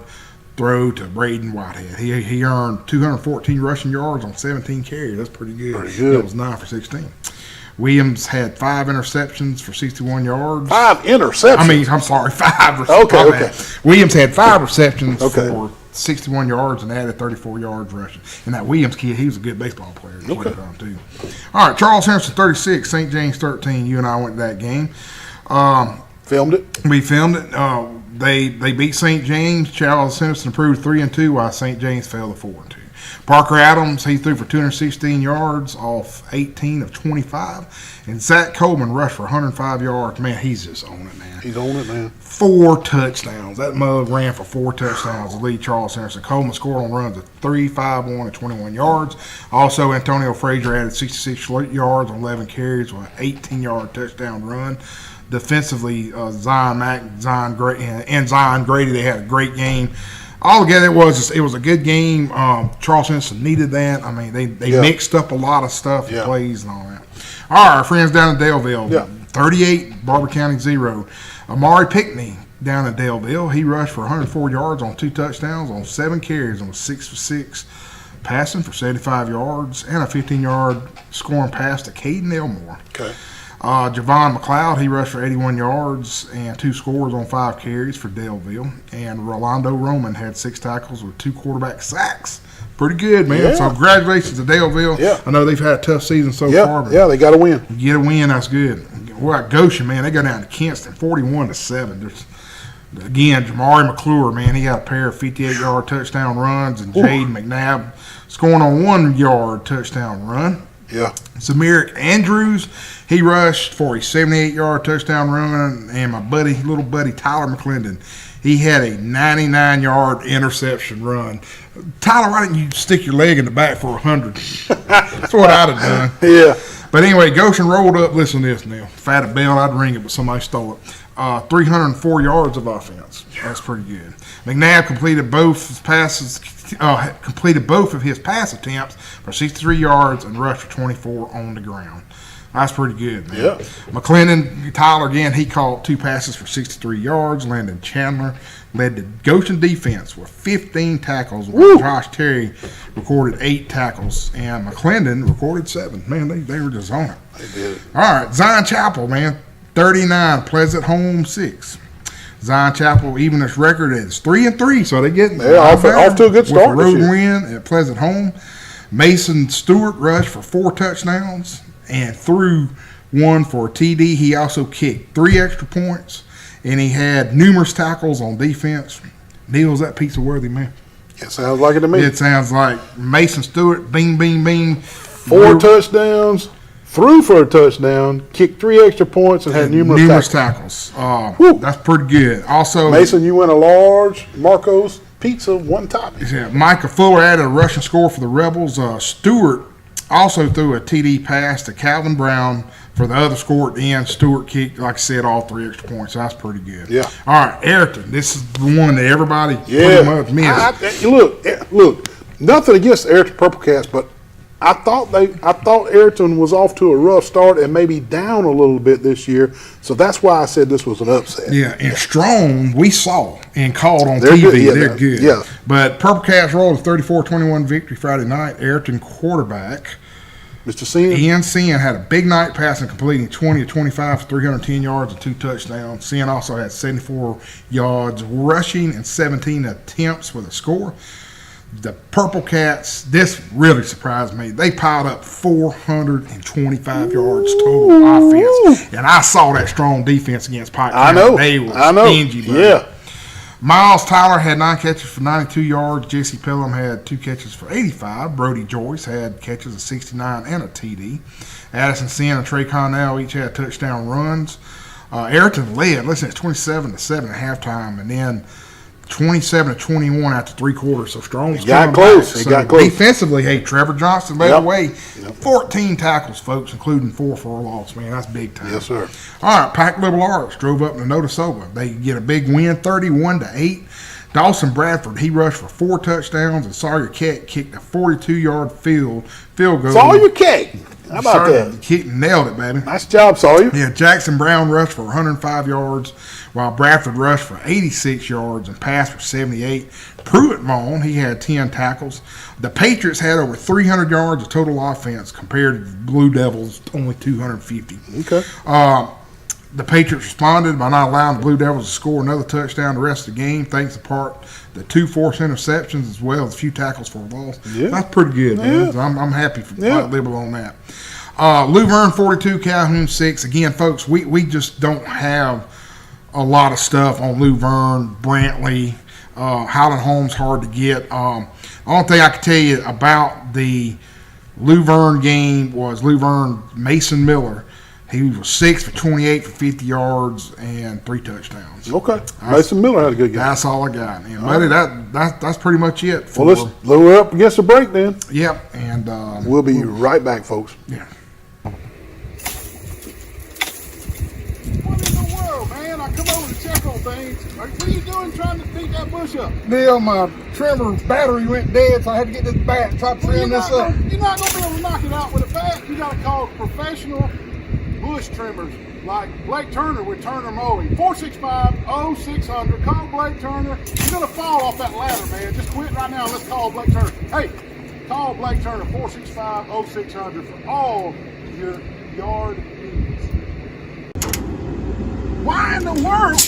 throw to Braden Whitehead. He earned 214 rushing yards on 17 carries. That's pretty good. It was 9 for 16. Williams had 5 interceptions for 61 yards. 5 interceptions? I'm sorry, 5 receptions. Okay. Williams had 5 receptions for 61 yards and added 34 yards rushing. And that Williams kid, he was a good baseball player. Too. All right, Charles Henderson 36, St. James 13. You and I went to that game. Filmed it. We filmed it. They beat St. James. Charles Henderson improved 3-2, while St. James fell to 4-2. Parker Adams, he threw for 216 yards off 18 of 25. And Zach Coleman rushed for 105 yards. Man, he's just on it, man. He's on it, man. 4 touchdowns. That mug ran for 4 touchdowns to lead Charles Henderson. Coleman scored on runs of 3, 5, 1, and 21 yards. Also, Antonio Frazier added 66 yards on 11 carries with an 18-yard touchdown run. Defensively, Zion Grady, they had a great game. Altogether, it was a good game. Charles Henderson needed that. I mean, they mixed up a lot of stuff, plays and all that. All right, our friends down in Daleville, 38, Barber County 0. Amari Pickney down in Daleville, he rushed for 104 yards on 2 touchdowns on 7 carries and was 6 for 6 passing for 75 yards and a 15-yard scoring pass to Caden Elmore. Javon McLeod, he rushed for 81 yards and 2 scores on 5 carries for Daleville. And Rolando Roman had 6 tackles with 2 quarterback sacks. Pretty good, man. Yeah. So congratulations to Daleville. Yeah. I know they've had a tough season so far. But they got to win. You get a win, that's good. Well, at Goshen, man, they go down to Kinston, 41-7. There's, again, Jamari McClure, man, he got a pair of 58-yard touchdown runs, and Jaden McNabb scoring on 1-yard touchdown run. Samiric Andrews, he rushed for a 78-yard touchdown run, and my little buddy Tyler McClendon, he had a 99-yard interception run. Tyler, why didn't you stick your leg in the back for 100? That's what I'd have done. But anyway, Goshen rolled up. Listen to this now. If I had a bell, I'd ring it, but somebody stole it. 304 yards of offense. That's pretty good. McNabb completed both his passes. Completed both of his pass attempts for 63 yards and rushed for 24 on the ground. That's pretty good, man. Yeah. McClendon, Tyler, again, he caught 2 passes for 63 yards. Landon Chandler led the Goshen defense with 15 tackles, while Josh Terry recorded 8 tackles, and McClendon recorded 7. Man, they were just on it. They did. All right, Zion Chapel, man, 39, Pleasant Home 6. Zion Chapel even its record is 3-3, so they're getting off to a good start with a this road year. win at Pleasant Home. Mason Stewart rushed for 4 touchdowns and threw 1 for a TD. He also kicked 3 extra points, and he had numerous tackles on defense. Neil, is that pizza worthy, man? It sounds like it to me. It sounds like Mason Stewart, bing, bing, bing. 4 touchdowns, threw for a touchdown, kicked 3 extra points, and had numerous tackles. That's pretty good. Also, Mason, you win a large Marco's pizza, 1 topping. Yeah, Micah Fuller added a rushing score for the Rebels. Stewart also threw a TD pass to Calvin Brown for the other score at the end. Stewart kicked, like I said, all 3 extra points. So that's pretty good. Yeah. All right, Ayrton. This is the one that everybody pretty much missed. Look, nothing against the Ayrton Purple Cats, but I thought Ayrton was off to a rough start and maybe down a little bit this year. So that's why I said this was an upset. Yeah, and Strong, we saw and called on They're TV. good. Yeah, they're good. yeah. But Purple Cats rolled a 34-21 victory Friday night. Ayrton quarterback Mr. Sen. Ian Sen had a big night passing, completing 20 of 25 for 310 yards and 2 touchdowns. Sen also had 74 yards rushing and 17 attempts with a score. The Purple Cats, this really surprised me. They piled up 425 yards total offense. And I saw that strong defense against Pike County. They were stingy, buddy. Yeah. Miles Tyler had 9 catches for 92 yards. Jesse Pelham had 2 catches for 85. Brody Joyce had catches of 69 and a TD. Addison Sen and Trey Connell each had touchdown runs. Ayrton led, listen, it's 27-7 at halftime, and then 27-21 after 3 quarters. So Strong's got close. He got close. Defensively, hey, Trevor Johnson led the way. 14 tackles, folks, including 4 for a loss. Man, that's big time. Yes, sir. All right, Pack Liberal Arts drove up to Notasoga. They get a big win, 31-8. Dawson Bradford, he rushed for 4 touchdowns, and Sawyer Keck kicked a 42-yard field goal. Sawyer Keck. How about that? Nailed it, baby. Nice job, Sawyer. Yeah, Jackson Brown rushed for 105 yards, while Bradford rushed for 86 yards and passed for 78. Pruitt Vaughn, he had 10 tackles. The Patriots had over 300 yards of total offense compared to the Blue Devils, only 250. Okay. The Patriots responded by not allowing the Blue Devils to score another touchdown the rest of the game, thanks in part to 2 forced interceptions as well as a few tackles for a loss. Yeah. That's pretty good, man. So I'm happy for Liberal on that. Luverne 42, Calhoun 6. Again, folks, we just don't have a lot of stuff on Luverne, Brantley, Highland Homes hard to get. The only thing I can tell you about the Luverne game was Luverne Mason Miller. He was 6 for 28 for 50 yards and 3 touchdowns. Okay. Mason Miller had a good game. That's all I got. And buddy, that's pretty much it. Well, we're up against the break then. Yep. And we'll be right back, folks. Yeah. What in the world, man? I come over to check on things. What are you doing trying to beat that bush up? Neil, my trimmer battery went dead, so I had to get this bat and try to trim this up. You're not going to be able to knock it out with a bat. You got to call professional bush trimmers like Blake Turner with Turner Mowing. 465-0600. Call Blake Turner. You're going to fall off that ladder, man. Just quit right now. Let's call Blake Turner. Hey, call Blake Turner 465-0600 for all your yard needs. Why in the world?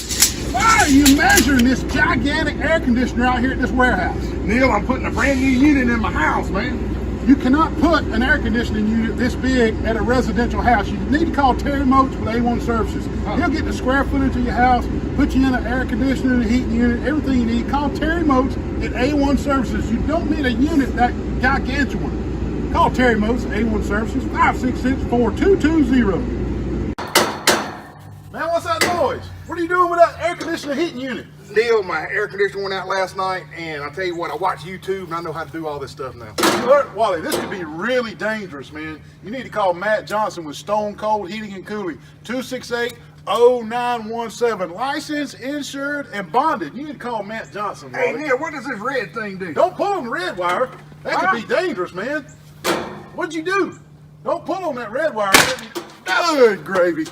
Why are you measuring this gigantic air conditioner out here at this warehouse? Neil, I'm putting a brand new unit in my house, man. You cannot put an air conditioning unit this big at a residential house. You need to call Terry Moats with A1 Services. He'll get the square footage of your house, put you in an air conditioner, a heating unit, everything you need. Call Terry Moats at A1 Services. You don't need a unit that gargantuan. Call Terry Moats at A1 Services, 566-4220. Man, what's that noise? What are you doing with that air conditioner heating unit? Neil, my air conditioner went out last night, and I tell you what, I watch YouTube, and I know how to do all this stuff now. Look, Wally, this could be really dangerous, man. You need to call Matt Johnson with Stone Cold Heating and Cooling, 0917. Licensed, insured, and bonded. You need to call Matt Johnson. Hey, Wally. Neil, what does this red thing do? Don't pull on the red wire. That could be dangerous, man. What'd you do? Don't pull on that red wire. Good gravy.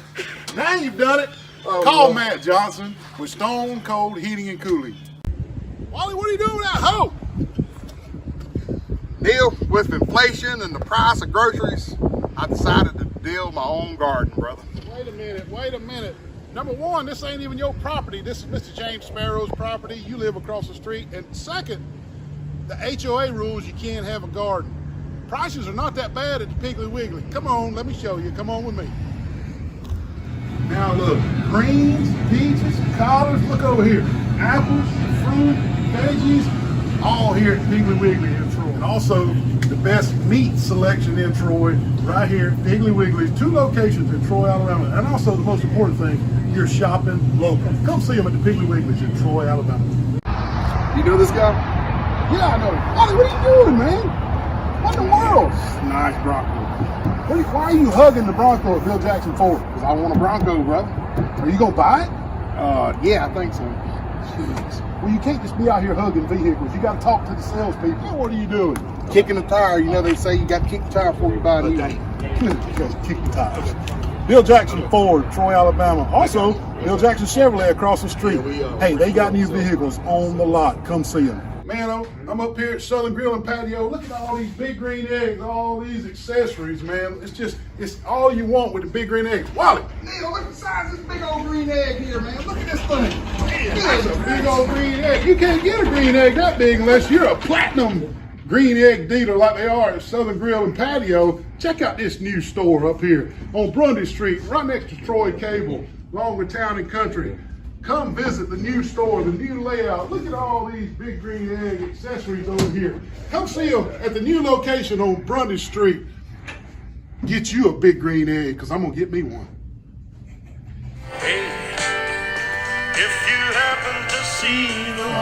Now you've done it. Call Matt Johnson with Stone Cold Heating and Cooling. Wally, what are you doing with that hoe? Neil, with inflation and the price of groceries, I decided to deal my own garden, brother. Wait a minute. Number one, this ain't even your property. This is Mr. James Sparrow's property. You live across the street. And second, the HOA rules you can't have a garden. Prices are not that bad at the Piggly Wiggly. Come on, let me show you. Come on with me. Now look, greens, peaches, collards, look over here. Apples, fruit, veggies, all here at Piggly Wiggly in Troy. And also the best meat selection in Troy, right here at Piggly Wiggly's, 2 locations in Troy, Alabama. And also the most important thing, you're shopping local. Come see them at the Piggly Wiggly's in Troy, Alabama. You know this guy? Yeah, I know. Wally, what are you doing, man? What in the world? Nice Bronco. Why are you hugging the Bronco at Bill Jackson Ford? Because I want a Bronco, brother. Are you gonna buy it? Yeah, I think so. Jeez. Well, you can't just be out here hugging vehicles. You got to talk to the salespeople. What are you doing? Kicking the tire, you know they say you got to kick the tire before you buy a new one. You guys kick the tires. Bill Jackson Ford, Troy, Alabama. Also, Bill Jackson Chevrolet across the street. Hey, they got new vehicles on the lot. Come see them. Man, I'm up here at Southern Grill and Patio. Look at all these big green eggs, all these accessories, man. It's all you want with the big green eggs. Wally! Neil, look at the size of this big old green egg here, man. Look at this thing. That's a big old green egg. You can't get a green egg that big unless you're a platinum green egg dealer like they are at Southern Grill and Patio. Check out this new store up here on Grundy Street, right next to Troy Cable, along with Town and Country. Come visit the new store, the new layout. Look at all these big green egg accessories over here. Come see them at the new location on Grundy Street. Get you a big green egg, because I'm going to get me one.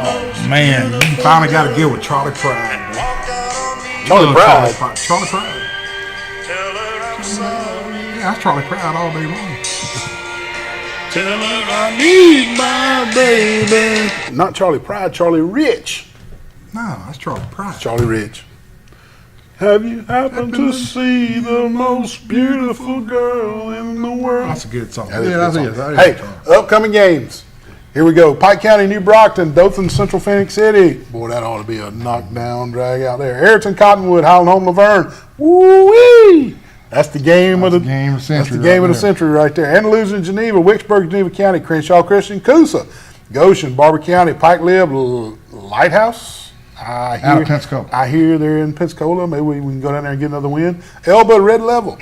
Oh, man, you finally got to get with Charlie Pride. Charlie Pride? Charlie Pride. Yeah, that's Charlie Pride all day long. Tell her I need my baby. Not Charlie Pride, Charlie Rich. No, that's Charlie Pride. Charlie Rich. Have you happened to see the most beautiful girl in the world? That's a good song. That is. Hey, upcoming games. Here we go. Pike County, New Brockton, Dothan, Central Phoenix City. Boy, that ought to be a knockdown drag out there. Ayrton, Cottonwood, Highland Home, Laverne. Woo-wee! That's the game of the century. That's the game of the century right there. Andalusia, Geneva, Wicksburg, Geneva County, Crenshaw Christian, Coosa, Goshen, Barber County, Pike Lib, Lighthouse. Out of Pensacola. I hear they're in Pensacola. Maybe we can go down there and get another win. Elba, Red Level.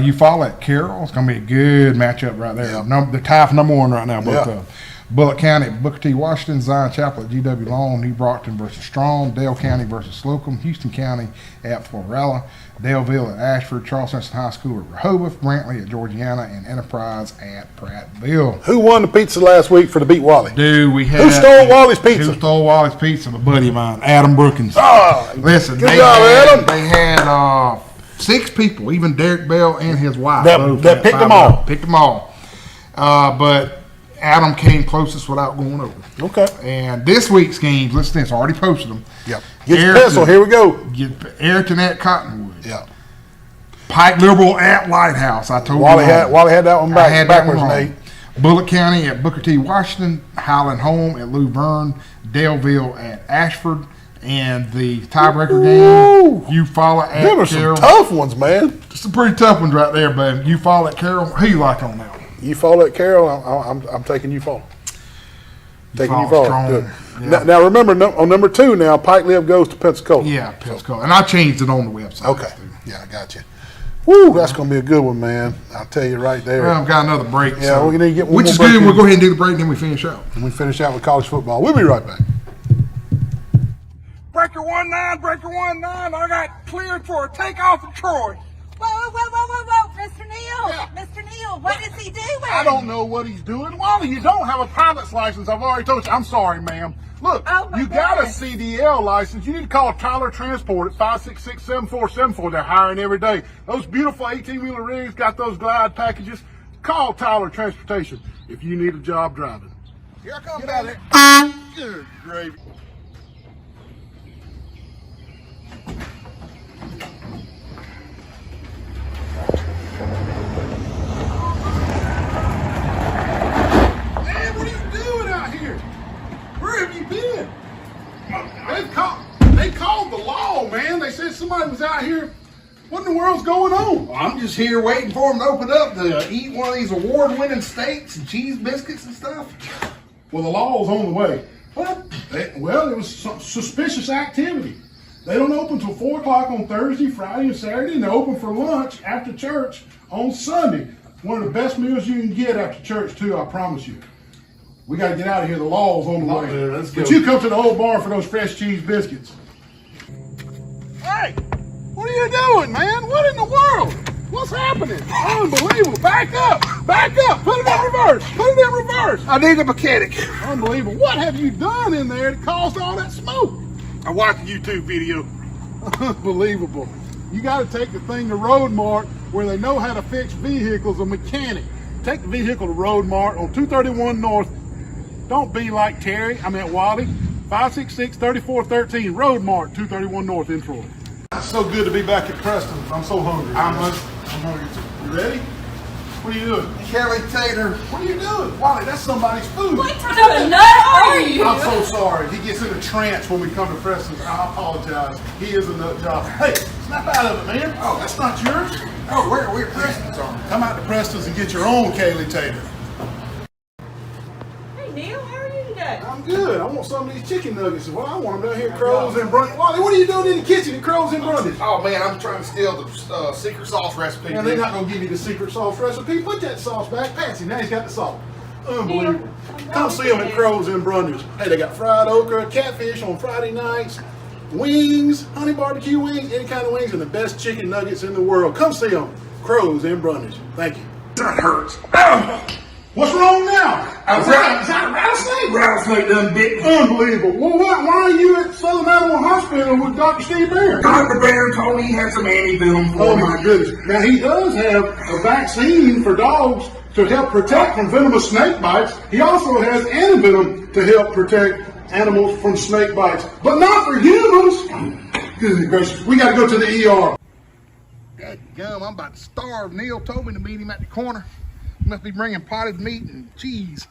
You follow at Carroll. It's going to be a good matchup right there. Yep. The tie for number 1 right now. Both Bullock County, Booker T. Washington, Zion Chapel at GW Long, New Brockton versus Strong, Dale County versus Slocum, Houston County at Florella, Daleville at Ashford, Charles Henson High School at Rehoboth, Brantley at Georgiana, and Enterprise at Prattville. Who won the pizza last week for the Beat Wally? Dude, we had. Who stole Wally's pizza? Who stole Wally's pizza? My buddy of mine, Adam Brookins. Oh, listen, good job, Adam. They had 6 people, even Derek Bell and his wife. That picked them all. Picked them all. But Adam came closest without going over. Okay. And this week's games, listen to this, I already posted them. Yep. Get your pencil, here we go. Get Ayrton at Cottonwood. Yep. Pike Liberal at Lighthouse. I told Wally you. Wally had that one backwards, Nate. Bullock County at Booker T. Washington, Highland Home at Luverne, Daleville at Ashford, and the tiebreaker game, you follow at There were Carroll. some tough ones, man. Some pretty tough ones right there, but you follow at Carroll. Who you like on that one? You follow at Carroll, I'm taking you fall. Taking you fall. Good. Yeah. Now remember, on number 2 now, Pike Lib goes to Pensacola. Yeah, Pensacola. And I changed it on the website. Okay. Yeah, I got you. Woo, that's going to be a good one, man. I'll tell you right there. Well, I've got another break. Yeah, so, we need to get one which more is break good. in. We'll go ahead and do the break, and then we finish out. And we finish out with college football. We'll be right back. Breaker 19, Breaker 19. I got cleared for a takeoff in Troy. Whoa, Mr. Neal, Mr. Neal, what is he doing? I don't know what he's doing. Wally, you don't have a pilot's license. I've already told you. I'm sorry, ma'am. Look, you got a CDL license. You need to call Tyler Transport at 566-7474. They're hiring every day. Those beautiful 18-wheeler rigs got those glide packages. Call Tyler Transportation if you need a job driving. Here I come, Get out of Daddy. here. Good gravy. Man, what are you doing out here? Where have you been? They called the law, man. They said somebody was out here. What in the world's going on? Well, I'm just here waiting for them to open up to eat one of these award-winning steaks and cheese biscuits and stuff. Well, the law's on the way. What? Well, it was some suspicious activity. They don't open till 4 o'clock on Thursday, Friday, and Saturday, and they're open for lunch after church on Sunday. One of the best meals you can get after church, too, I promise you. We got to get out of here. The law's on the way. Let's go. But you come to the old bar for those fresh cheese biscuits. Hey, what are you doing, man? What in the world? What's happening? Unbelievable. Back up. Back up. Put it in reverse. Put it in reverse. I need a mechanic. Unbelievable. What have you done in there that caused all that smoke? I watched a YouTube video. Unbelievable. You got to take the thing to Road Mart where they know how to fix vehicles, a mechanic. Take the vehicle to Road Mart on 231 North. Don't be like Terry, Wally. 566-3413, Road Mart, 231 North in Troy. It's so good to be back at Preston. I'm so hungry. I'm hungry too. You ready? What are you doing? Kelly Tater. What are you doing? Wally, that's somebody's food. What kind of a nut are you? I'm so sorry. He gets in a trance when we come to Preston. I apologize. He is a nut job. Hey, snap out of it, man. Oh, that's not yours. Oh, we're Preston's on. Come out to Preston's and get your own Kaylee Tater. Hey, Neil, how are you today? I'm good. I want some of these chicken nuggets. Well, I want them down here at Crows and Brundage. Wally, what are you doing in the kitchen at Crows and Brundage? Oh, man, I'm trying to steal the secret sauce recipe. Man, they're not going to give you the secret sauce recipe. Put that sauce back. Patsy, now he's got the salt. Unbelievable. Come see them at Crows and Brundage. Hey, they got fried okra, catfish on Friday nights, wings, honey barbecue wings, any kind of wings, and the best chicken nuggets in the world. Come see them. Crows and Brundage. Thank you. That hurts. What's wrong now? Is that a rattlesnake? Rattlesnake done bit me. Unbelievable. Well, why are you at Southern Animal Hospital with Dr. Steve Bear? Dr. Bear told me he had some anti-venom for Oh me. my goodness. Now he does have a vaccine for dogs to help protect from venomous snake bites. He also has antivenom to help protect animals from snake bites, but not for humans. Goodness gracious, we got to go to the ER. Gum, I'm about to starve. Neil told me to meet him at the corner. He must be bringing potted meat and cheese.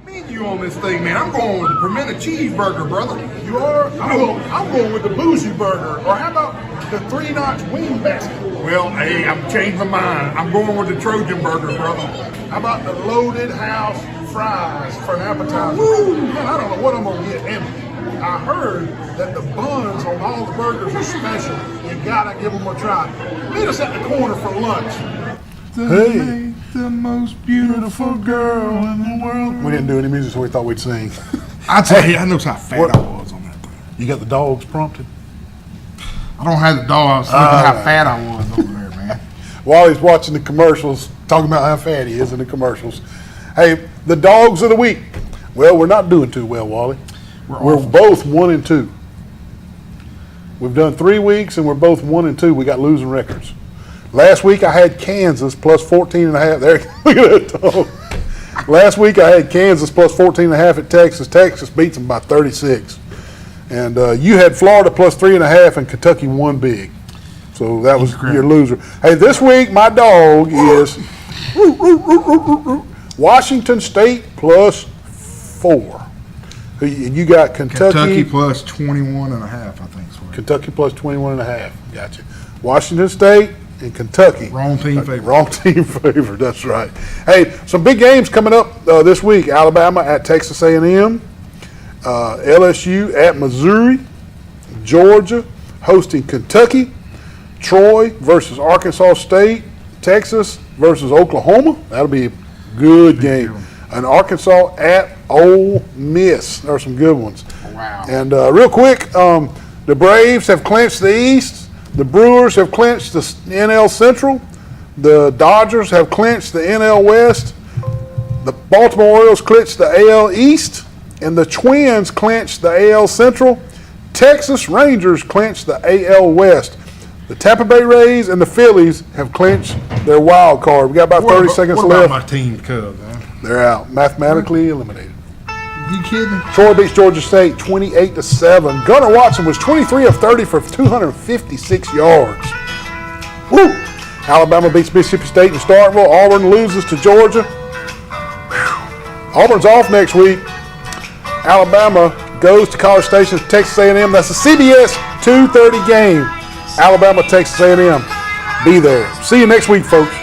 Menu on this thing, man. I'm going with the pimento cheeseburger, brother. You are? I'm going with the bougie burger. Or how about the 3-notch wing basket? Well, hey, I'm changing my mind. I'm going with the Trojan burger, brother. How about the loaded house fries for an appetizer? Woo! Man, I don't know what I'm going to get. And I heard that the buns on all the burgers are special. You gotta give them a try. Meet us at the corner for lunch. Hey. The most beautiful girl in the world. We didn't do any music, so we thought we'd sing. I tell you, I know how fat I was on that thing. You got the dogs prompted? I don't have the dog. I was looking how fat I was over there, man. While he's watching the commercials, talking about how fat he is in the commercials. Hey, the dogs of the week. Well, we're not doing too well, Wally. We're both 1-2. We've done 3 weeks and we're both 1-2. We got losing records. Last week I had Kansas plus 14.5. There, look at that dog. Last week I had Kansas plus 14.5 at Texas. Texas beats them by 36. And you had Florida plus 3.5 and Kentucky won big. So that was your loser. Hey, this week my dog is Washington State plus 4. And you got Kentucky plus 21.5, I think. Kentucky plus 21.5. Gotcha. Washington State and Kentucky. Wrong team favorite. Wrong team favorite. That's right. Hey, some big games coming up this week. Alabama at Texas A&M. LSU at Missouri. Georgia hosting Kentucky. Troy versus Arkansas State. Texas versus Oklahoma. That'll be a good game. And Arkansas at Ole Miss. There are some good ones. Wow. And real quick, the Braves have clinched the East. The Brewers have clinched the NL Central. The Dodgers have clinched the NL West. The Baltimore Orioles clinched the AL East. And the Twins clinched the AL Central. Texas Rangers clinched the AL West. The Tampa Bay Rays and the Phillies have clinched their wild card. We got about 30 seconds what left. about my team, the Cubs, man? They're out, mathematically eliminated. You kidding? Troy beats Georgia State 28-7. Gunnar Watson was 23 of 30 for 256 yards. Woo! Alabama beats Mississippi State in Starkville. Auburn loses to Georgia. Whew. Auburn's off next week. Alabama goes to College Station, Texas A&M. That's a CBS 2:30 game. Alabama, Texas A&M. Be there. See you next week, folks.